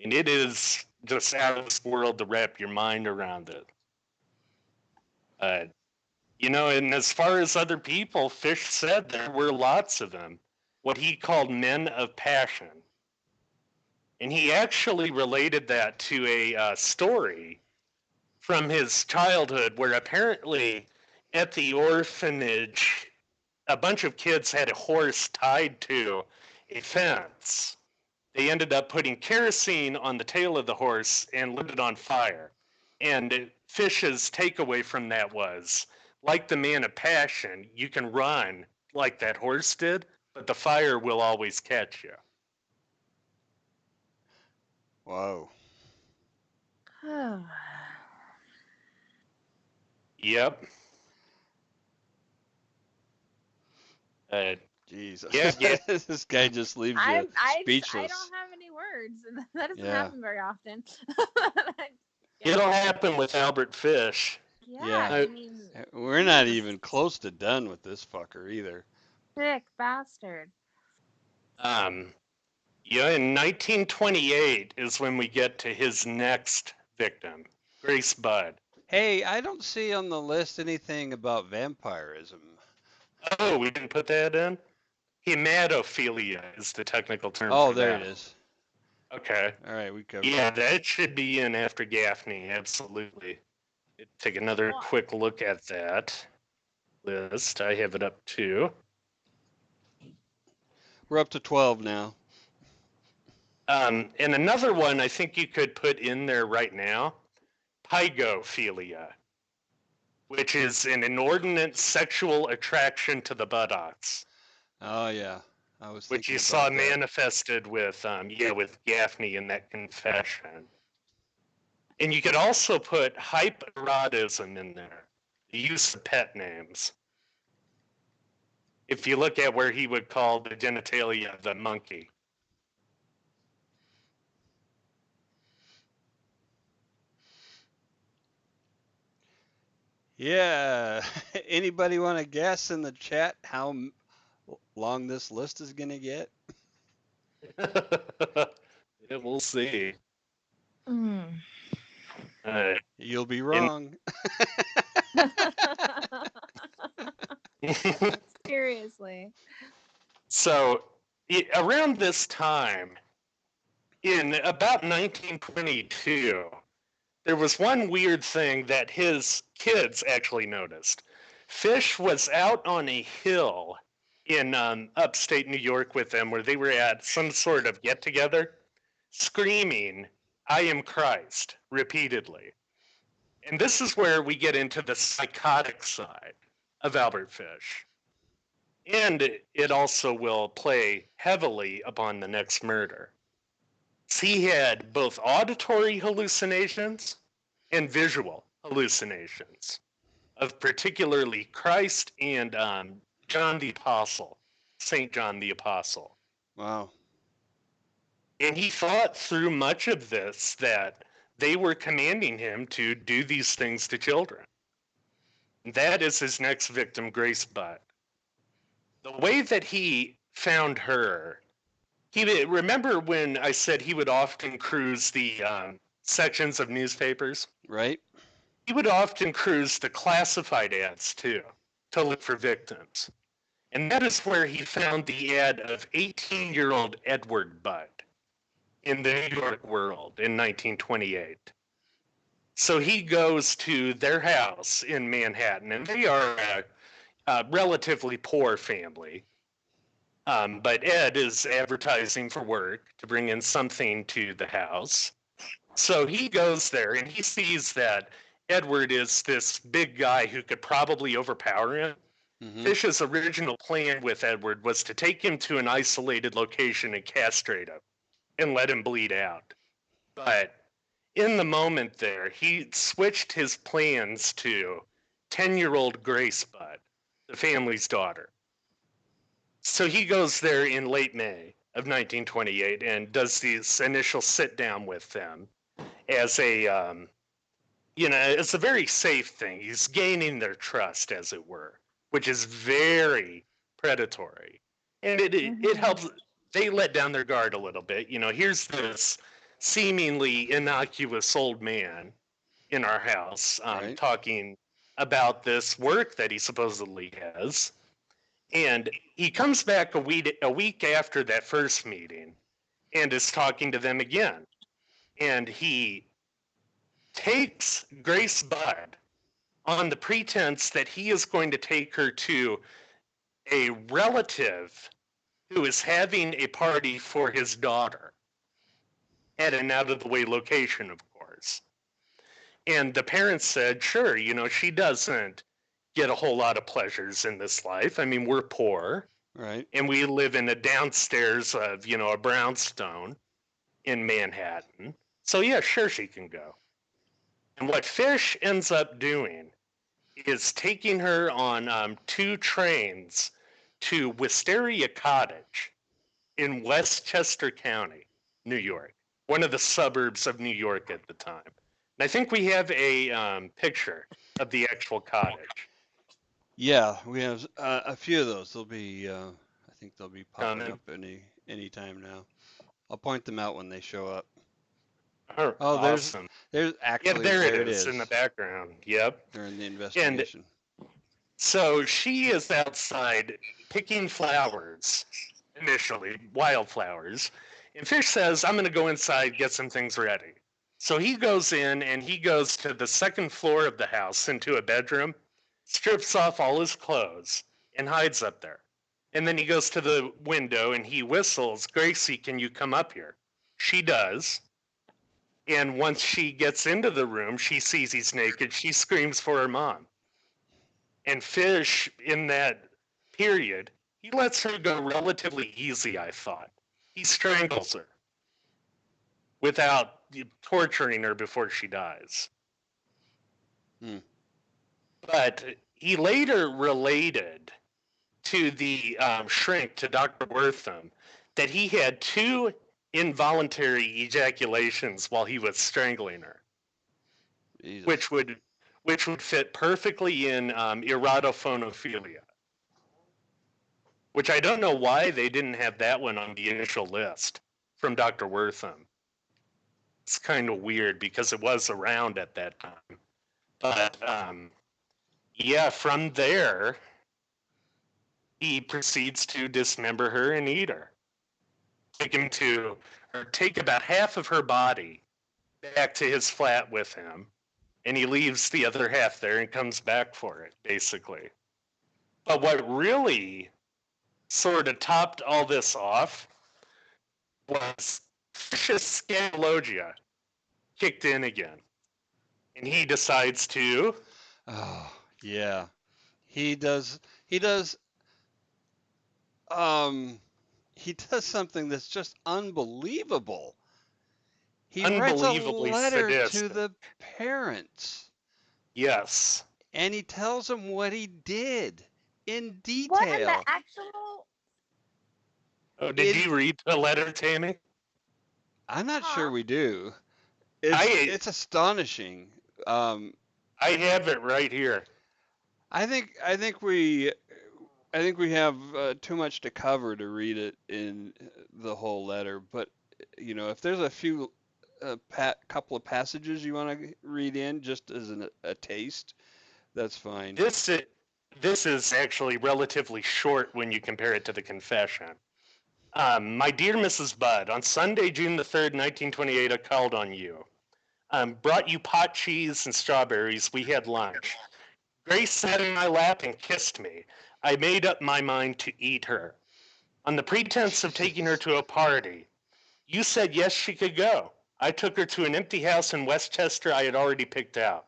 And it is just out of this world to wrap your mind around it. And as far as other people, Fish said there were lots of them, what he called men of passion. And he actually related that to a story from his childhood where apparently at the orphanage, a bunch of kids had a horse tied to a fence. They ended up putting kerosene on the tail of the horse and lit it on fire. And Fish's takeaway from that was, like the man of passion, you can run like that horse did, but the fire will always catch you. Whoa. Yep. Jesus. Yeah. This guy just leaves you speechless. I don't have any words, and that doesn't Yeah. happen very often. It'll happen with Albert Fish. Yeah, I mean, We're not even close to done with this fucker either. sick bastard. Yeah, in 1928 is when we get to his next victim, Grace Budd. Hey, I don't see on the list anything about vampirism. Oh, we didn't put that in? Hematophilia is the technical term Oh, for there that. it is. Okay. All right, we covered Yeah, that should be in after Gaffney, absolutely. Take another quick look at that list. I have it up too. We're up to 12 now. And another one I think you could put in there right now, pygophilia, which is an inordinate sexual attraction to the buttocks. Oh yeah, I was. Which you saw manifested with Gaffney in that confession. And you could also put hypererotism in there, the use of pet names. If you look at where he would call the genitalia the monkey. Yeah. Anybody want to guess in the chat how long this list is going to get? Yeah, we'll see. You'll be wrong. Seriously. So, around this time, in about 1922, there was one weird thing that his kids actually noticed. Fish was out on a hill in upstate New York with them where they were at some sort of get-together, screaming, "I am Christ," repeatedly. And this is where we get into the psychotic side of Albert Fish. And it also will play heavily upon the next murder. He had both auditory hallucinations and visual hallucinations of particularly Christ and John the Apostle, St. John the Apostle. Wow. And he thought through much of this that they were commanding him to do these things to children. That is his next victim, Grace Budd. The way that he found her, remember when I said he would often cruise the sections of newspapers? Right. He would often cruise the classified ads too, to look for victims. And that is where he found the ad of 18-year-old Edward Budd in the New York World in 1928. So he goes to their house in Manhattan, and they are a relatively poor family. But Ed is advertising for work to bring in something to the house. So he goes there and he sees that Edward is this big guy who could probably overpower him. Mm-hmm. Fish's original plan with Edward was to take him to an isolated location and castrate him and let him bleed out. But in the moment there, he switched his plans to 10-year-old Grace Budd, the family's daughter. So he goes there in late May of 1928 and does this initial sit down with them as a, it's a very safe thing. He's gaining their trust, as it were, which is very predatory. And it helps. They let down their guard a little bit. Here's this seemingly innocuous old man in our house Right. talking about this work that he supposedly has. And he comes back a week after that first meeting and is talking to them again. And he takes Grace Budd on the pretense that he is going to take her to a relative who is having a party for his daughter at an out-of-the-way location, of course. And the parents said, sure, she doesn't get a whole lot of pleasures in this life. I mean, we're poor. Right. And we live in a downstairs of, a brownstone in Manhattan. So yeah, sure, she can go. And what Fish ends up doing is taking her on 2 trains to Wisteria Cottage in Westchester County, New York, one of the suburbs of New York at the time. And I think we have a picture of the actual cottage. Yeah, we have a few of those. They'll be, I think they'll be popping up any time now. I'll point them out when they show up. Oh, awesome. There's actually, there it is in the background. Yep. During the investigation. And so she is outside picking flowers, initially, wildflowers. And Fish says, I'm going to go inside, get some things ready. So he goes in and he goes to the second floor of the house into a bedroom, strips off all his clothes, and hides up there. And then he goes to the window and he whistles, Gracie, can you come up here? She does. And once she gets into the room, she sees he's naked. She screams for her mom. And Fish, in that period, he lets her go relatively easy, I thought. He strangles her without torturing her before she dies. But he later related to the shrink, to Dr. Wortham, that he had 2 involuntary ejaculations while he was strangling her, Jesus. which would fit perfectly in erotophonophilia, which I don't know why they didn't have that one on the initial list from Dr. Wortham. It's kind of weird because it was around at that time. But yeah, from there, he proceeds to dismember her and eat her. Take about half of her body back to his flat with him, and he leaves the other half there and comes back for it, basically. But what really sort of topped all this off was Fish's scandalogia kicked in again. And he decides to... Oh, yeah. He does something that's just unbelievable. He writes a letter to the parents. Yes. And he tells them what he did in detail. What in the actual... Oh, did you read the letter, Tammy? I'm not Huh. sure we do. It's astonishing. Um, I have it right here. I think we have too much to cover to read it in the whole letter. But if there's a few couple of passages you want to read in, just as a taste, that's fine. This is, this is actually relatively short when you compare it to the confession. My dear Mrs. Budd, on Sunday, June the 3rd, 1928, I called on you. Brought you pot cheese and strawberries. We had lunch. Grace sat in my lap and kissed me. I made up my mind to eat her. On the pretense of taking her to a party, you said yes, she could go. I took her to an empty house in Westchester I had already picked out.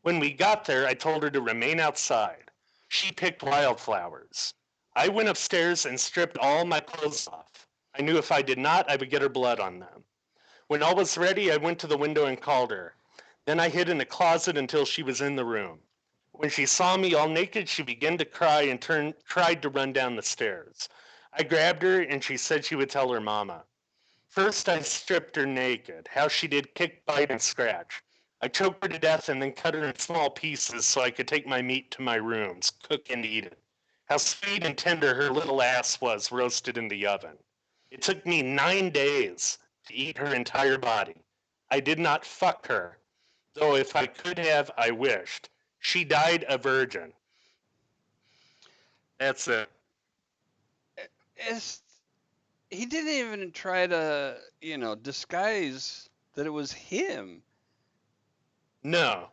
When we got there, I told her to remain outside. She picked wildflowers. I went upstairs and stripped all my clothes off. I knew if I did not, I would get her blood on them. When all was ready, I went to the window and called her. Then I hid in a closet until she was in the room. When she saw me all naked, she began to cry and tried to run down the stairs. I grabbed her and she said she would tell her mama. First, I stripped her naked. How she did kick, bite, and scratch. I choked her to death and then cut her in small pieces so I could take my meat to my rooms, cook and eat it. How sweet and tender her little ass was roasted in the oven. It took me 9 days to eat her entire body. I did not fuck her, though if I could have, I wished. She died a virgin. That's it. It's he didn't even try to, disguise that it was him. No.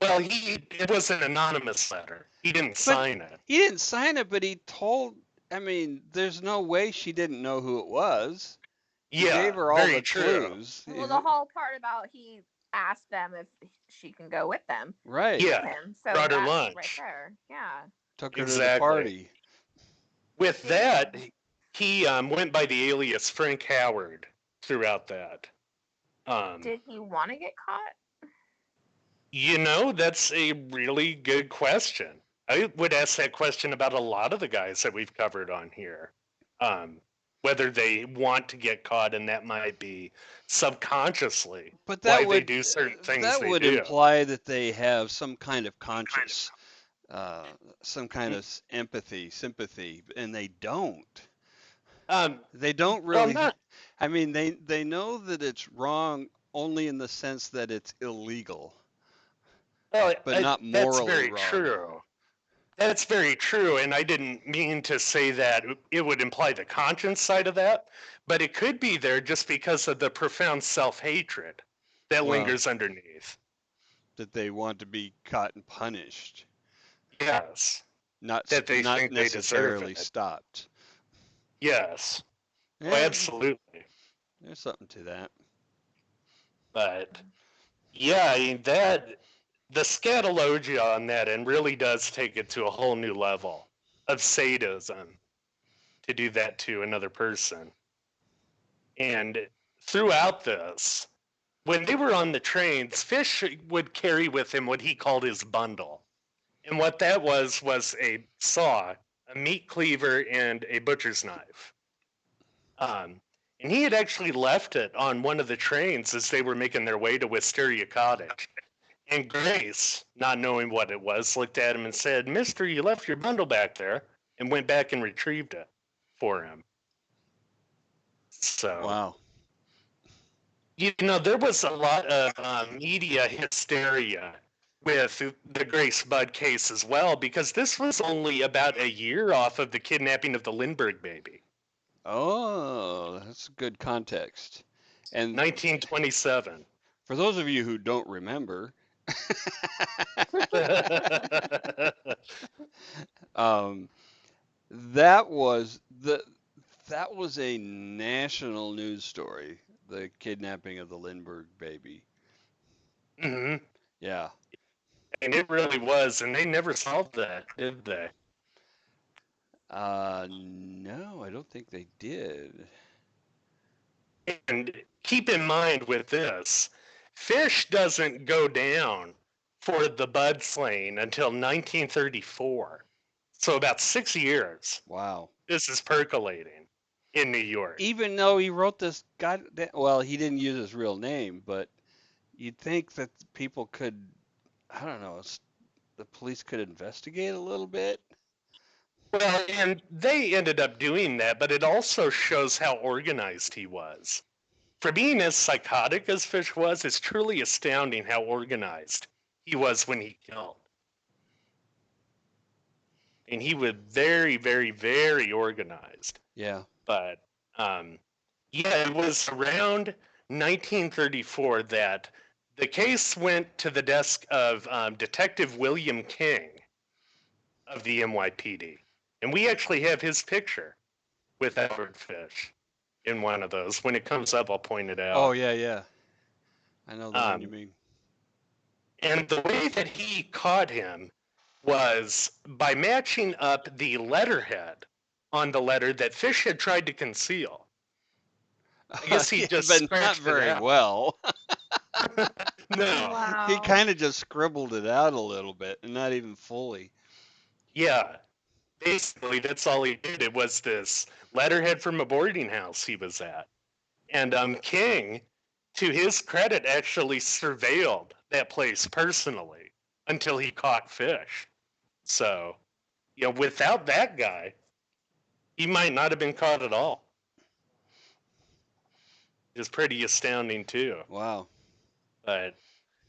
Well, it was an anonymous letter. He didn't But sign it. he didn't sign it, but he told. I mean, there's no way she didn't know who it was. He Yeah, gave her all very the true. clues. Well, the whole part about he asked them if she can go with them. Right. Yeah, Him. So brought her that's lunch. right there. Yeah. Took her to the Exactly. party. With that, he went by the alias Frank Howard throughout that. Did he want to get caught? That's a really good question. I would ask that question about a lot of the guys that we've covered on here. Whether they want to get caught, and that might be subconsciously But why that they would do certain things that they would do. imply that they have some kind of conscious, some kind of empathy, sympathy, and they don't. They don't Well, really. not I mean, they know that it's wrong only in the sense that it's illegal, well, but not that's morally very wrong. true. That's very true, and I didn't mean to say that it would imply the conscience side of that, but it could be there just because of the profound self-hatred that Well, lingers underneath. that they want to be caught and punished, Yes, not that they not think they deserve necessarily it. stopped. Yes, Yeah, oh, absolutely. there's something to that. But yeah, I mean, the scatologia on that end really does take it to a whole new level of sadism to do that to another person. And throughout this, when they were on the trains, Fish would carry with him what he called his bundle. And what that was a saw, a meat cleaver, and a butcher's knife. And he had actually left it on one of the trains as they were making their way to Wisteria Cottage. And Grace, not knowing what it was, looked at him and said, "Mister, you left your bundle back there," and went back and retrieved it for him. So, Wow. there was a lot of media hysteria with the Grace Budd case as well, because this was only about a year off of the kidnapping of the Lindbergh baby. Oh, that's good context. And 1927. for those of you who don't remember, that was a national news story, the kidnapping of the Lindbergh baby. hmm Yeah. And it really was, and they never solved that, did they? No, I don't think they did. And keep in mind with this, Fish doesn't go down for the Budd slaying until 1934. So about 6 years. Wow. This is percolating. in New York. even though he wrote this well, he didn't use his real name, but you'd think that people could, I don't know, the police could investigate a little bit. Well, and they ended up doing that, but it also shows how organized he was. For being as psychotic as Fish was, it's truly astounding how organized he was when he killed. And he was very, very, very organized. Yeah. But yeah, it was around 1934 that the case went to the desk of Detective William King of the NYPD. And we actually have his picture with Edward Fish in one of those. When it comes up, I'll point it out. Oh, yeah, yeah. I know the one you mean. And the way that he caught him was by matching up the letterhead on the letter that Fish had tried to conceal. I guess he just but not scratched it very out. well. No. Wow. He kind of just scribbled it out a little bit, and not even fully. Yeah. Basically, that's all he did. It was this letterhead from a boarding house he was at. And King, to his credit, actually surveilled that place personally until he caught Fish. So, you know, without that guy, he might not have been caught at all. It's pretty astounding too. Wow. But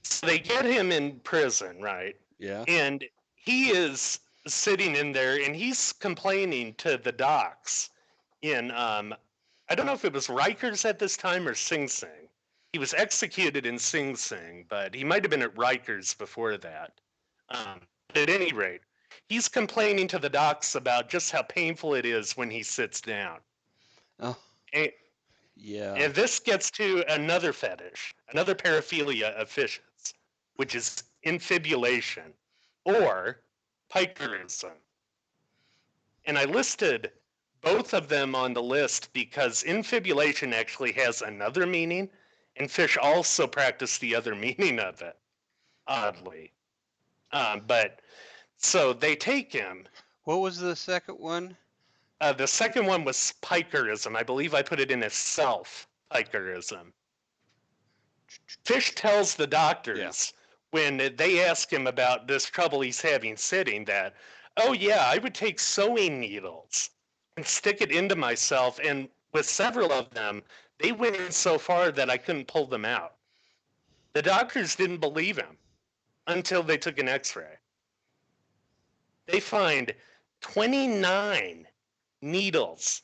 so they get him in prison, right? Yeah. And he is sitting in there and he's complaining to the docs in I don't know if it was Rikers at this time or Sing Sing. He was executed in Sing Sing, but he might have been at Rikers before that. At any rate, he's complaining to the docs about just how painful it is when he sits down. Oh. And, Yeah. and this gets to another fetish, another paraphilia of Fish's, which is infibulation or pikerism. And I listed both of them on the list because infibulation actually has another meaning, and Fish also practiced the other meaning of it, oddly. But so they take him. What was the second one? The second one was pikerism. I believe I put it in as self-pikerism. Fish tells the doctors when they ask him about this trouble he's having sitting that, oh yeah, I would take sewing needles and stick it into myself, and with several of them, they went in so far that I couldn't pull them out. The doctors didn't believe him until they took an x-ray. They find 29 needles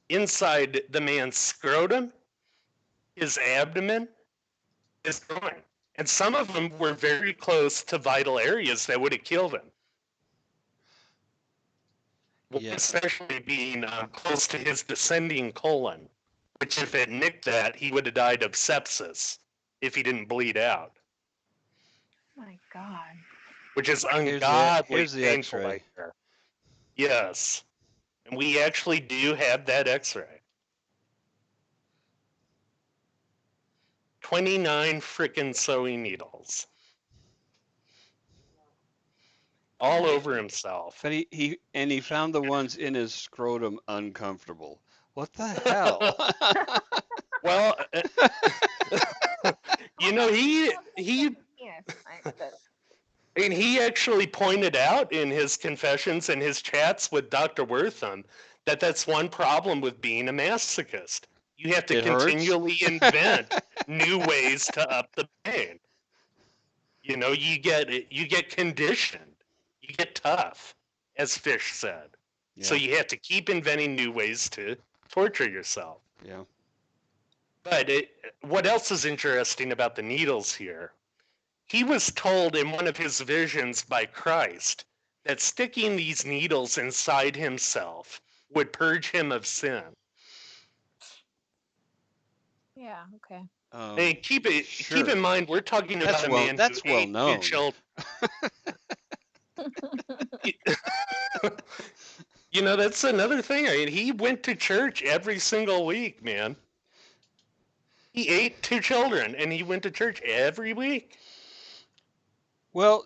inside the man's scrotum, his abdomen, his groin. And some of them were very close to vital areas that would have killed him. Yeah. Especially being close to his descending colon, which if it nicked that, he would have died of sepsis if he didn't bleed out. My God. Which is Here's ungodly the painful X-ray. right there. Yes. And we actually do have that x-ray. 29 frickin' sewing needles. All over himself. But he found the ones in his scrotum uncomfortable. What the hell? Well, you know, he Yes, and he actually pointed out in his confessions and his chats with Dr. Wortham that that's one problem with being a masochist. You have to It hurts? continually invent new ways to up the pain. You know, you get conditioned. You get tough, as Fish said. Yeah. So you have to keep inventing new ways to torture yourself. Yeah. But what else is interesting about the needles here? He was told in one of his visions by Christ that sticking these needles inside himself would purge him of sin. Yeah, okay. Hey, keep in mind, we're talking about a man that's who well ate known. 2 children. You know, that's another thing. I mean, he went to church every single week, man. He ate 2 children, and he went to church every week. Well,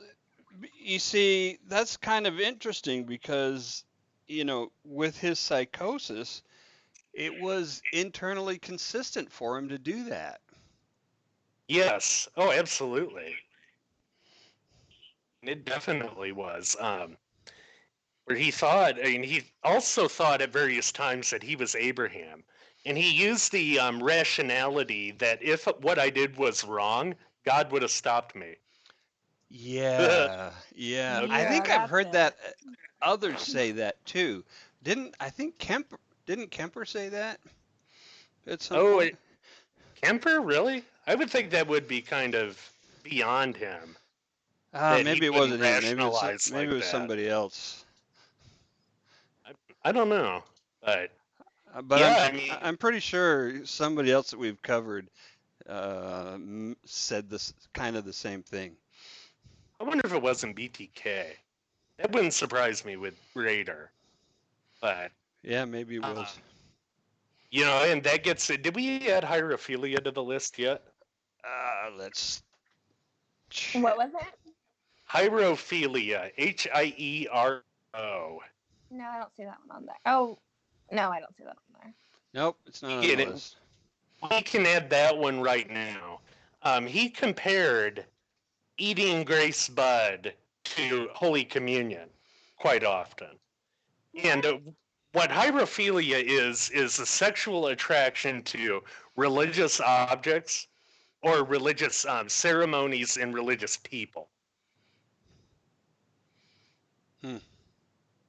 you see, that's kind of interesting because, you know, with his psychosis, it was internally consistent for him to do that. Yes. Oh, absolutely. It definitely was. Where he thought, I mean, he also thought at various times that he was Abraham. And he used the rationality that if what I did was wrong, God would have stopped me. Yeah, yeah. I Yeah, think I've that's heard it. that others say that too. Didn't Kemper say that at some Oh, point? Kemper, really? I would think that would be kind of beyond him, that he Maybe it wouldn't wasn't him. rationalize Maybe like it was that. somebody else. I don't know. But But yeah, I mean, I'm pretty sure somebody else that we've covered said this kind of the same thing. I wonder if it wasn't BTK. That wouldn't surprise me with Raider. But, Yeah, maybe it was. and that gets it. Did we add hierophilia to the list yet? Let's What check. was it? Hierophilia, Hiero. No, I don't see that one on there. Oh, no, I don't see that on there. Nope, it's not on Get the it? list. We can add that one right now. He compared eating Grace Bud to Holy Communion quite often. And what hierophilia is a sexual attraction to religious objects or religious ceremonies and religious people.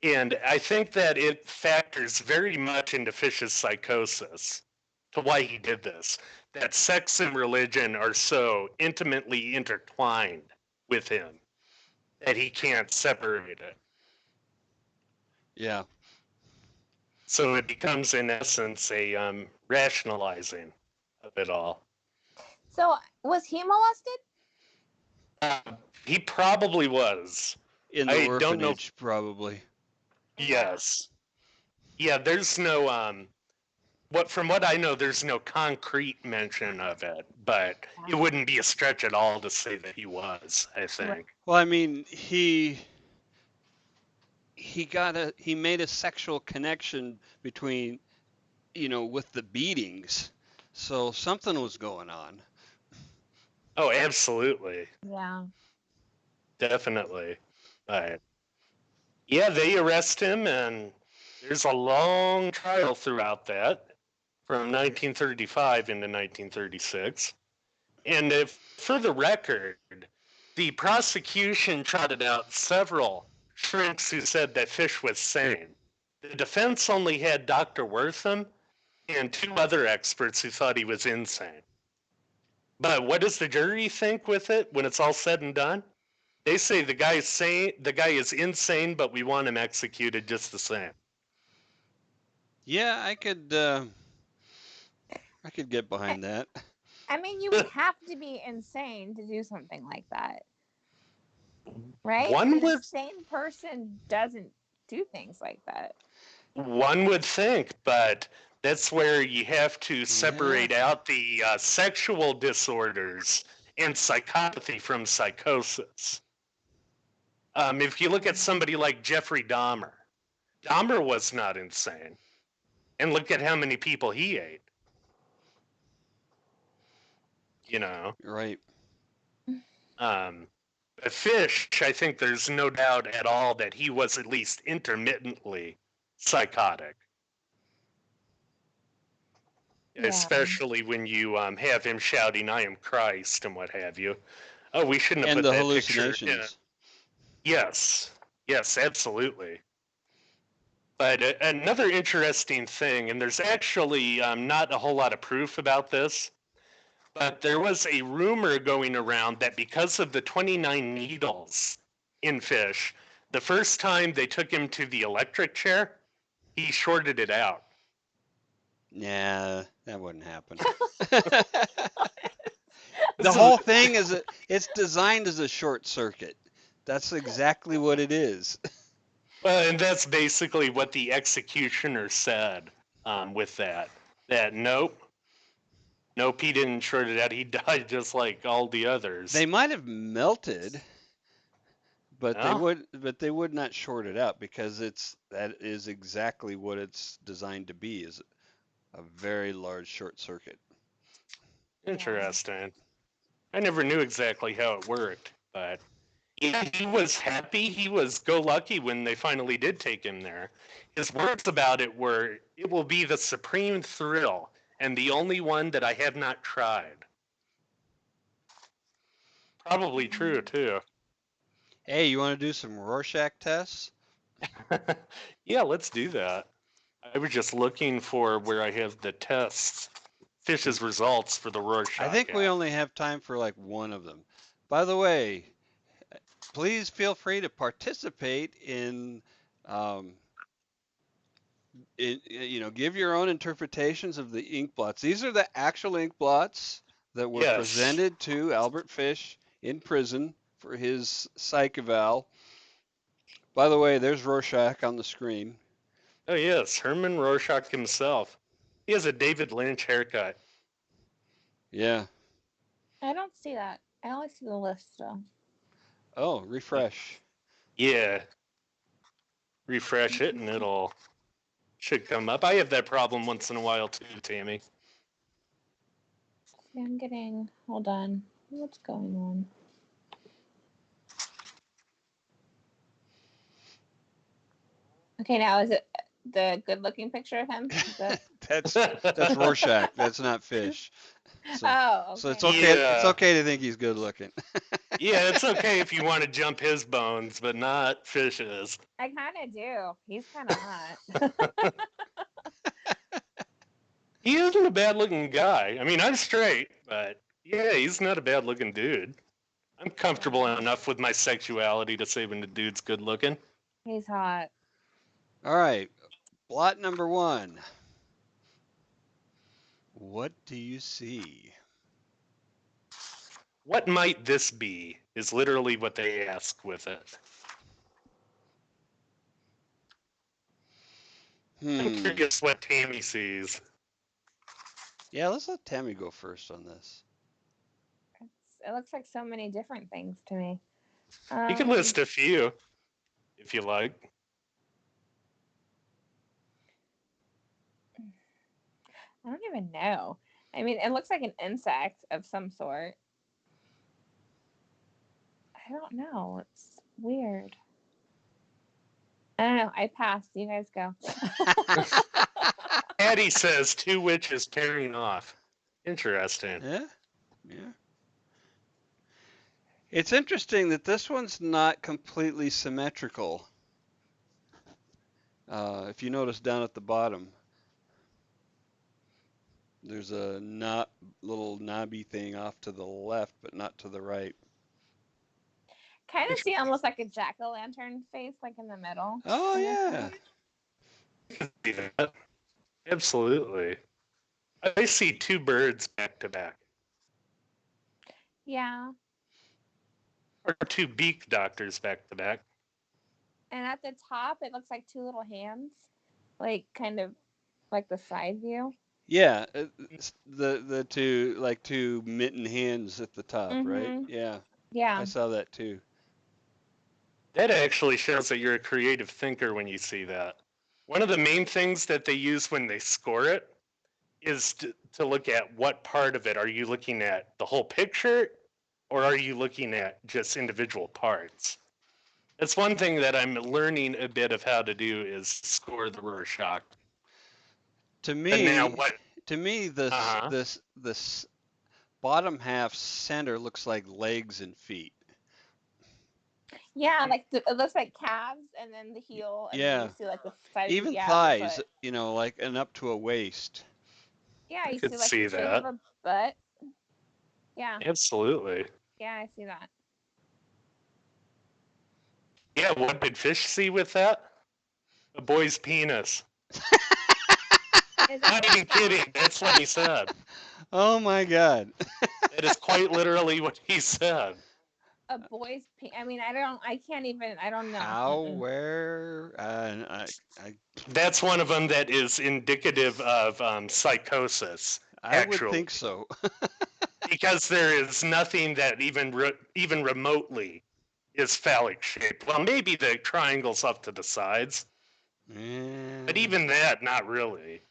And I think that it factors very much into Fish's psychosis to why he did this. That sex and religion are so intimately intertwined with him that he can't separate it. Yeah. So it becomes, in essence, a rationalizing of it all. So, was he molested? He probably was. In the I don't know. orphanage, probably. Yes. Yeah, there's no from what I know, there's no concrete mention of it, but it wouldn't be a stretch at all to say that he was, I think. Well, I mean, he made a sexual connection between, with the beatings. So something was going on. Oh, absolutely. Yeah. Definitely. But yeah, they arrest him, and there's a long trial throughout that from 1935 into 1936. And for the record, the prosecution trotted out several shrinks who said that Fish was sane. The defense only had Dr. Wortham and two other experts who thought he was insane. But what does the jury think with it when it's all said and done? They say the guy is insane, but we want him executed just the same. Yeah, I could get behind that. I mean, you would have to be insane to do something like that, right? An insane person doesn't do things like that. One would think, but that's where you have to separate out the sexual disorders and psychopathy from psychosis. If you look at somebody like Jeffrey Dahmer, Dahmer was not insane. And look at how many people he ate. Right. But Fish, I think there's no doubt at all that he was at least intermittently psychotic. Yeah. Especially when you have him shouting, "I am Christ," and what have you. Oh, we shouldn't have put that hallucinations. picture. Yes, absolutely. But another interesting thing, and there's actually not a whole lot of proof about this, but there was a rumor going around that because of the 29 needles in Fish, the first time they took him to the electric chair, he shorted it out. Yeah, that wouldn't happen. The whole thing it's designed as a short circuit. That's exactly what it is. Well, and that's basically what the executioner said with that. That nope, he didn't short it out. He died just like all the others. They might have melted, but they would not short it out because that is exactly what it's designed to be, is a very large short circuit. Interesting. I never knew exactly how it worked, but yeah, he was happy. He was go lucky when they finally did take him there. His words about it were, "It will be the supreme thrill and the only one that I have not tried." Probably true, too. Hey, you want to do some Rorschach tests? Yeah, let's do that. I was just looking for where I have the tests, Fish's results for the Rorschach. I think we app. only have time for like one of them. By the way, please feel free to participate um, give your own interpretations of the ink blots. These are the actual ink blots that were Yes. presented to Albert Fish in prison for his psych eval. By the way, there's Rorschach on the screen. Oh, yes, Herman Rorschach himself. He has a David Lynch haircut. Yeah. I don't see that. I only see the list though. Oh, refresh. Yeah. Refresh it and it'll should come up. I have that problem once in a while too, Tammy. See, I'm getting. Hold on. What's going on? Okay, now is it the good-looking picture of him? That's Rorschach. That's not Fish. So, Oh, okay. so it's okay. Yeah. It's okay to think he's good looking. Yeah, it's okay if you want to jump his bones, but not Fish's. I kind of do. He's kind of hot. He isn't a bad looking guy. I mean, I'm straight, but yeah, he's not a bad looking dude. I'm comfortable enough with my sexuality to say when the dude's good looking. He's hot. All right. Blot number 1. What do you see? What might this be is literally what they ask with it. I'm curious what Tammy sees. Yeah, let's let Tammy go first on this. It looks like so many different things to me. You can list a few if you like. I don't even know. I mean, it looks like an insect of some sort. I don't know. It's weird. I don't know. I passed. You guys go. Addie says 2 witches pairing off. Interesting. Yeah. It's interesting that this one's not completely symmetrical. If you notice down at the bottom, there's a little knobby thing off to the left, but not to the right. Kind of see almost like a jack-o'-lantern face, like in the middle. Oh, yeah. Absolutely. I see 2 birds back to back. Yeah. Or 2 beak doctors back to back. And at the top, it looks like 2 little hands, like kind of like the side view. Yeah, the 2 mitten hands at the top, right? Yeah. Yeah. I saw that too. That actually shows that you're a creative thinker when you see that. One of the main things that they use when they score it is to look at what part of it. Are you looking at the whole picture, or are you looking at just individual parts? That's one thing that I'm learning a bit of how to do is score the Rorschach. To me, this bottom half center looks like legs and feet. Yeah, like it looks like calves and then the heel. And then you see like the side. Even thighs, like and up to a waist. Yeah, you could see like see the shape that. of a butt. Yeah. Absolutely. Yeah, I see that. Yeah, what did Fish see with that? A boy's penis. Not even kidding. That's what he said. Oh my God. That is quite literally what he said. A boy's penis. I mean, I don't know. How, where, That's one of them that is indicative of psychosis. I would think so. Because there is nothing that even remotely is phallic shaped. Well, maybe the triangles up to the sides. Yeah. But even that, not really.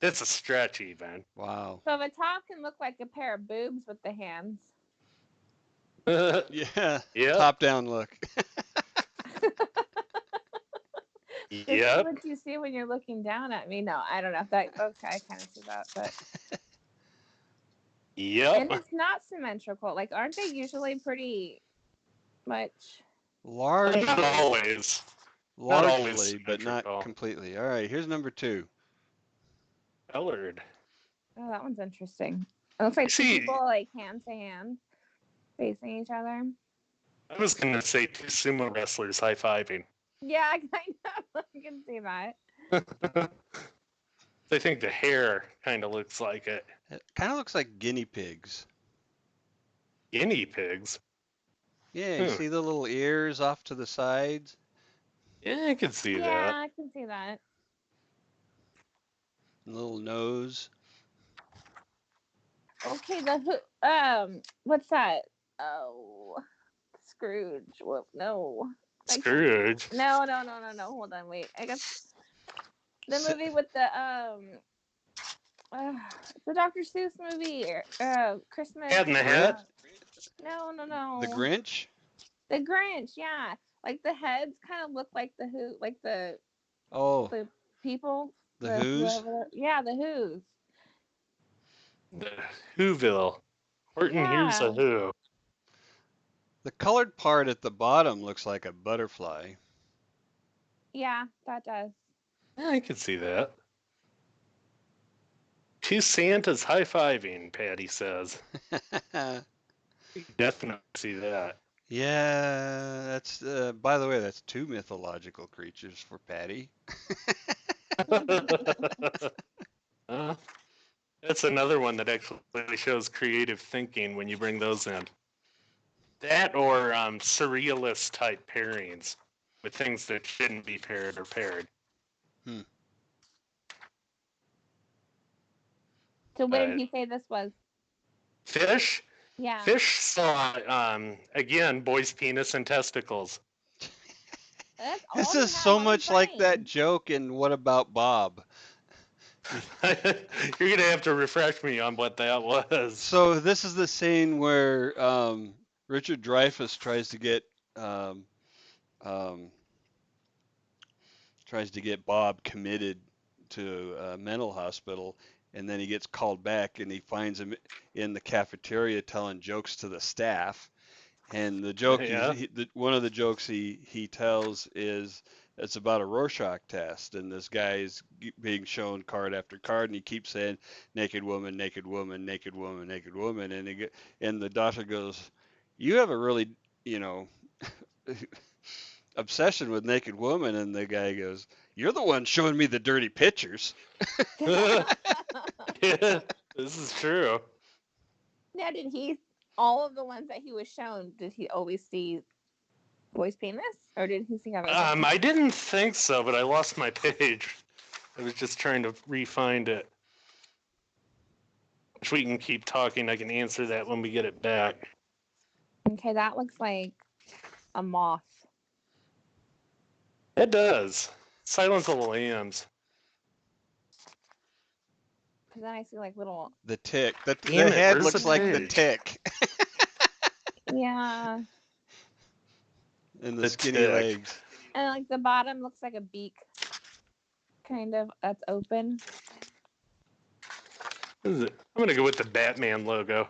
That's a stretch, even. Wow. So the top can look like a pair of boobs with the hands. Yeah. Yep. Top down look. This is Yep. what you see when you're looking down at me. No, I don't know if that. Okay, I kind of see that, but and Yep. it's not symmetrical. Like, aren't they usually pretty much? Largely. Not always. Largely, but not symmetrical. completely. All right, here's number 2. Colored. Oh, that one's interesting. It looks like two See- people like hand to hand, facing each other. I was going to say 2 sumo wrestlers high-fiving. Yeah, I kind of I can see that. I think the hair kind of looks like it. It kind of looks like guinea pigs. Guinea pigs. Yeah, you see the little ears off to the sides? Yeah, I can see Yeah, that. I can see that. Little nose. Okay, what's that? Oh, Scrooge. Well, no. Scrooge. No. Hold on, wait. I guess the movie with the Dr. Seuss movie, Christmas. Cat in the Hat? No. The Grinch? The Grinch, yeah. Like the heads kind of look like the Oh, the people. the Who's? Whoever, yeah, the Who's. The Whoville. Horton here's a Yeah. Who. The colored part at the bottom looks like a butterfly. Yeah, that does. Yeah, I can see that. 2 Santas high-fiving, Patty says. Definitely see that. Yeah, that's, by the way, that's 2 mythological creatures for Patty. That's another one that actually shows creative thinking when you bring those in. That or surrealist type pairings with things that shouldn't be paired or paired. So what did he say this was? Fish? Yeah. Fish saw, again, boy's penis and testicles. That's all This they is have so on the much like that brain. joke in What About Bob? You're going to have to refresh me on what that was. So this is the scene where Richard Dreyfuss tries to get Bob committed to a mental hospital, and then he gets called back, and he finds him in the cafeteria telling jokes to the staff. And the joke, Yeah. one of the jokes he tells is it's about a Rorschach test, and this guy is being shown card after card, and he keeps saying naked woman, naked woman, naked woman, naked woman, and the doctor goes, "You have a really, obsession with naked woman," and the guy goes, "You're the one showing me the dirty pictures." Yeah, this is true. Now, all of the ones that he was shown, did he always see boy's penis? Or did he see other things? I didn't think so, but I lost my page. I was just trying to re-find it. If we can keep talking, I can answer that when we get it back. Okay, that looks like a moth. It does. Silence of the Lambs. Because then I see like little. The tick. The Damn it, head where's looks the like the page? tick, Yeah. and the The skinny tick. legs. And like the bottom looks like a beak. Kind of. That's open. What is it? I'm going to go with the Batman logo.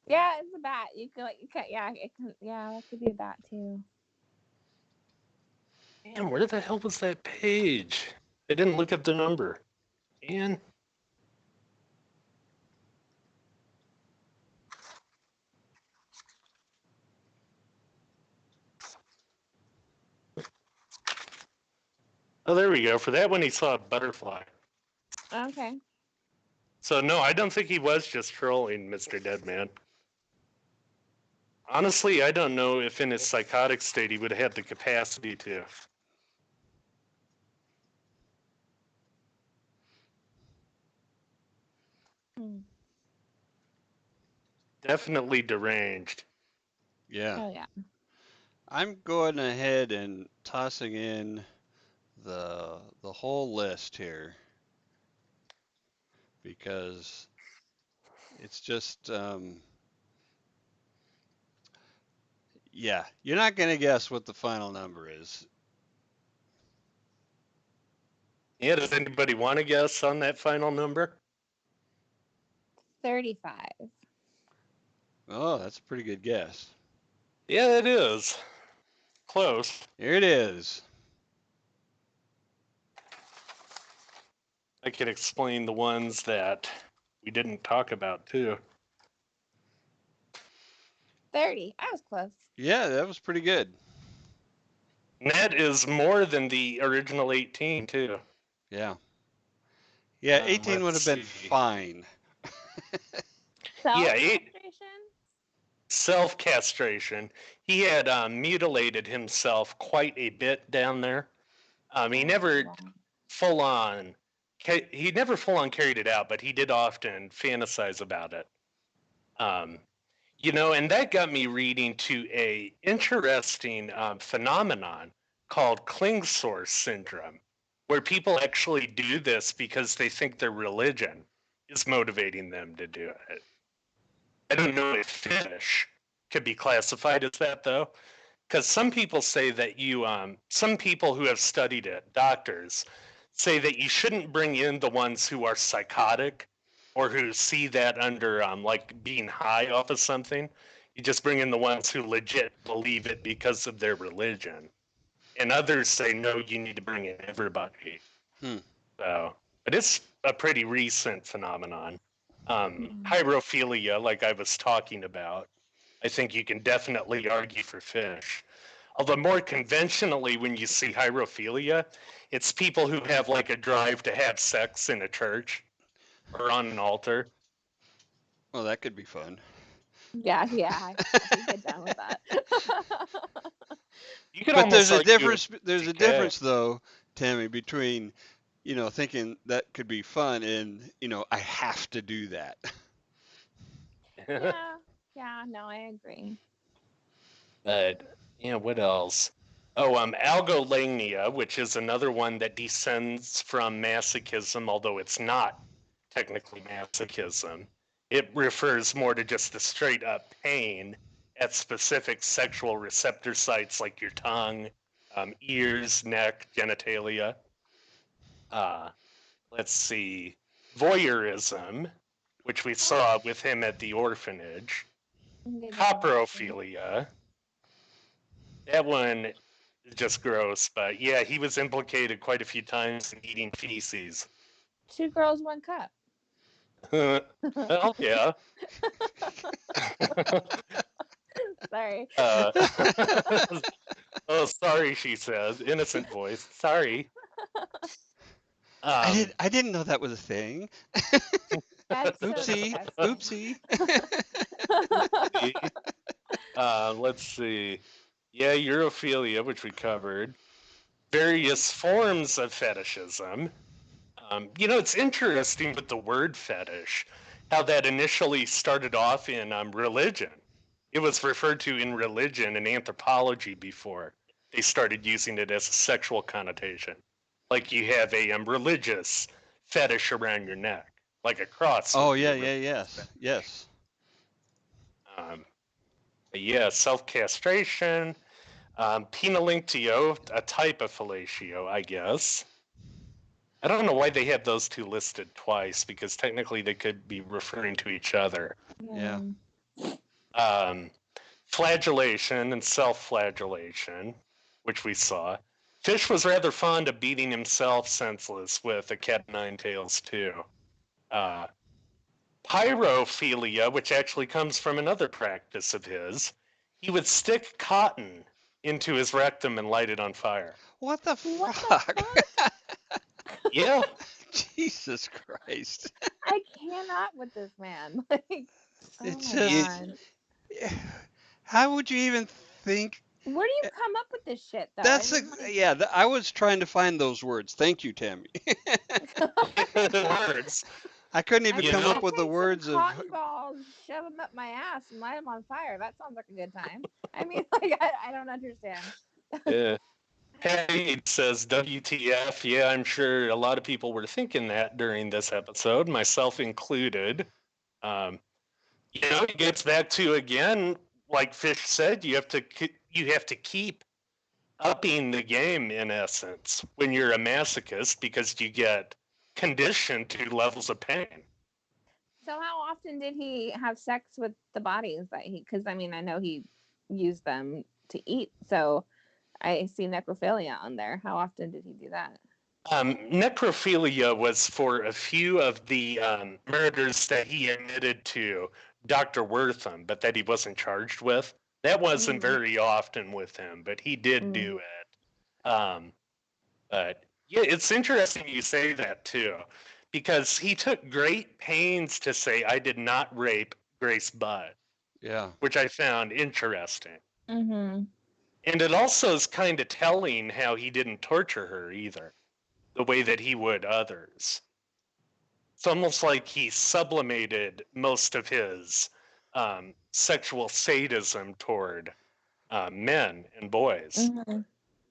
Yeah, it's a bat. Yeah, that could be a bat too. Man, where the hell was that page? I didn't look up the number. Man. Oh, there we go. For that one, he saw a butterfly. Okay. So, no, I don't think he was just trolling Mr. Deadman. Honestly, I don't know if in his psychotic state he would have had the capacity to. Definitely deranged. Yeah. Oh yeah. I'm going ahead and tossing in the whole list here because it's just yeah, you're not gonna guess what the final number is. Yeah, does anybody want to guess on that final number? 35. Oh, that's a pretty good guess. Yeah, it is. Close. Here it is. I can explain the ones that we didn't talk about too. 30. I was close. Yeah, that was pretty good. And that is more than the original 18 too. Yeah. Yeah, 18 would let's have been see. fine. Yeah, Self-castration? Self-castration. He had mutilated himself quite a bit down there. He never full on carried it out, but he did often fantasize about it. And that got me reading to a interesting phenomenon called Klingsor syndrome, where people actually do this because they think their religion is motivating them to do it. I don't know if fish could be classified as that though, because some people say that some people who have studied it, doctors, say that you shouldn't bring in the ones who are psychotic or who see that under like being high off of something. You just bring in the ones who legit believe it because of their religion. And others say, no, you need to bring in everybody. Hmm. So, but it's a pretty recent phenomenon. Pyrophilia, like I was talking about, I think you can definitely argue for fish. Although more conventionally, when you see pyrophilia, it's people who have like a drive to have sex in a church or on an altar. Well, that could be fun. Yeah, I can get down with that. You could But there's almost a argue difference. There's a DK. difference, though, Tammy, between thinking that could be fun and I have to do that. Yeah, no, I agree. But what else? Oh, algolagnia, which is another one that descends from masochism, although it's not technically masochism. It refers more to just the straight up pain at specific sexual receptor sites like your tongue, ears, neck, genitalia. Let's see. Voyeurism, which we saw with him at the orphanage. Coprophilia. That one is just gross, but yeah, he was implicated quite a few times in eating feces. 2 girls, 1 cup. Well, yeah. Sorry. Oh, sorry, she says. Innocent voice. Sorry. I didn't know that was a thing. That's Oopsie. so Oopsie. Let's see. Yeah, Europhilia, which we covered. Various forms of fetishism. It's interesting with the word fetish, how that initially started off in religion. It was referred to in religion and anthropology before they started using it as a sexual connotation. Like you have a religious fetish around your neck, like a cross. Oh yeah, yes. Yeah, self-castration, penilinctio, a type of fellatio, I guess. I don't know why they have those two listed twice, because technically they could be referring to each other. Yeah. Flagellation and self-flagellation, which we saw. Fish was rather fond of beating himself senseless with a cat o' nine tails too. Pyrophilia, which actually comes from another practice of his, he would stick cotton into his rectum and light it on fire. What the fuck? Yeah. Jesus Christ. I cannot with this man. Like, It's my just. God. How would you even think? Where do you come up with this shit, though? That's I mean, yeah. I was trying to find those words. Thank you, Tammy. Words. I couldn't even come I'll up with the take words some of. cotton balls, shove them up my ass, and light them on fire. That sounds like a good time. I mean, like, I don't understand. Yeah. Hey, it says WTF. Yeah, I'm sure a lot of people were thinking that during this episode, myself included. Um, it gets back to, again, like Fish said, you have to keep upping the game in essence when you're a masochist because you get conditioned to levels of pain. So how often did he have sex with the bodies that he? Because I mean, I know he used them to eat. So I see necrophilia on there. How often did he do that? Necrophilia was for a few of the murders that he admitted to Dr. Wortham, but that he wasn't charged with. That wasn't very often with him, but he did do it. But yeah, it's interesting you say that too, because he took great pains to say, I did not rape Grace Budd. Yeah. Which I found interesting. Mm-hmm. And it also is kind of telling how he didn't torture her either, the way that he would others. It's almost like he sublimated most of his sexual sadism toward men and boys. Mm-hmm.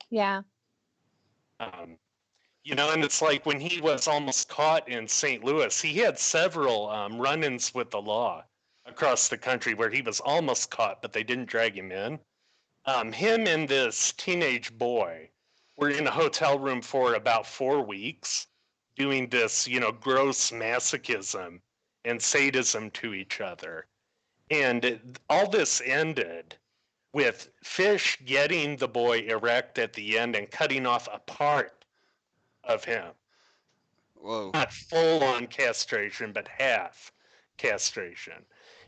Yeah. And it's like when he was almost caught in St. Louis, he had several run-ins with the law across the country where he was almost caught, but they didn't drag him in. Him and this teenage boy were in a hotel room for about 4 weeks doing this, gross masochism and sadism to each other. And all this ended with Fish getting the boy erect at the end and cutting off a part of him. Whoa. Not full on castration, but half castration.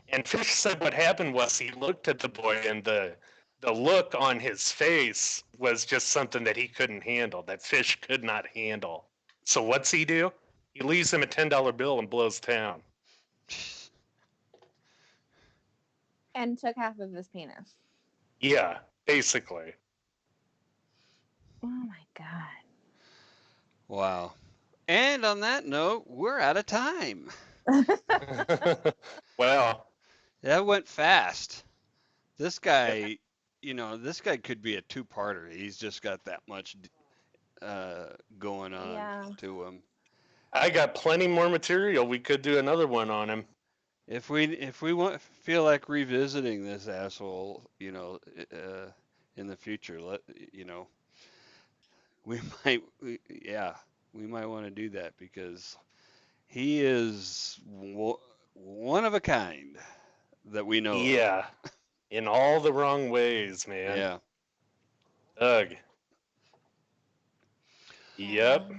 And Fish said what happened was he looked at the boy and the look on his face was just something that he couldn't handle, that Fish could not handle. So what's he do? He leaves him a $10 bill and blows town. And took half of his penis. Yeah, basically. Oh my God. Wow. And on that note, we're out of time. Wow. That went fast. This guy, this guy could be a two-parter. He's just got that much going on to him. I got plenty more material. We could do another one on him. If we feel like revisiting this asshole, in the future, we might want to do that because he is one of a kind that we know. Yeah, in all the wrong ways, man. Yeah. Ugh. Yep.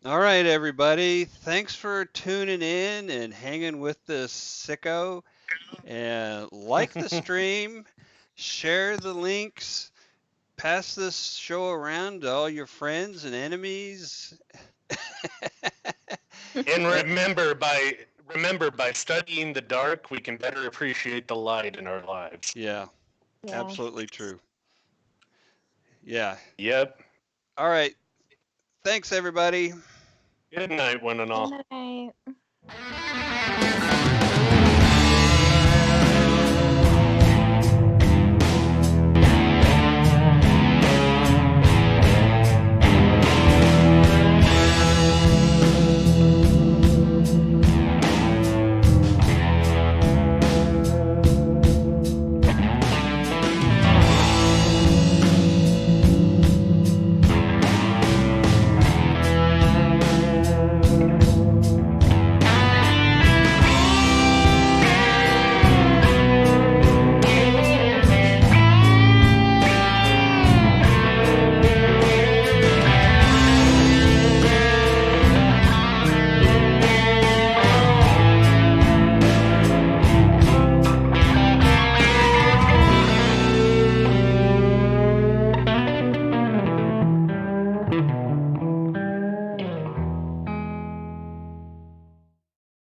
All right, everybody. Thanks for tuning in and hanging with this sicko. And like the stream, share the links, pass this show around to all your friends and enemies. And remember, by studying the dark, we can better appreciate the light in our lives. Yeah. Absolutely true. Yeah. Yep. All right. Thanks, everybody. Good night, one and all. Good night.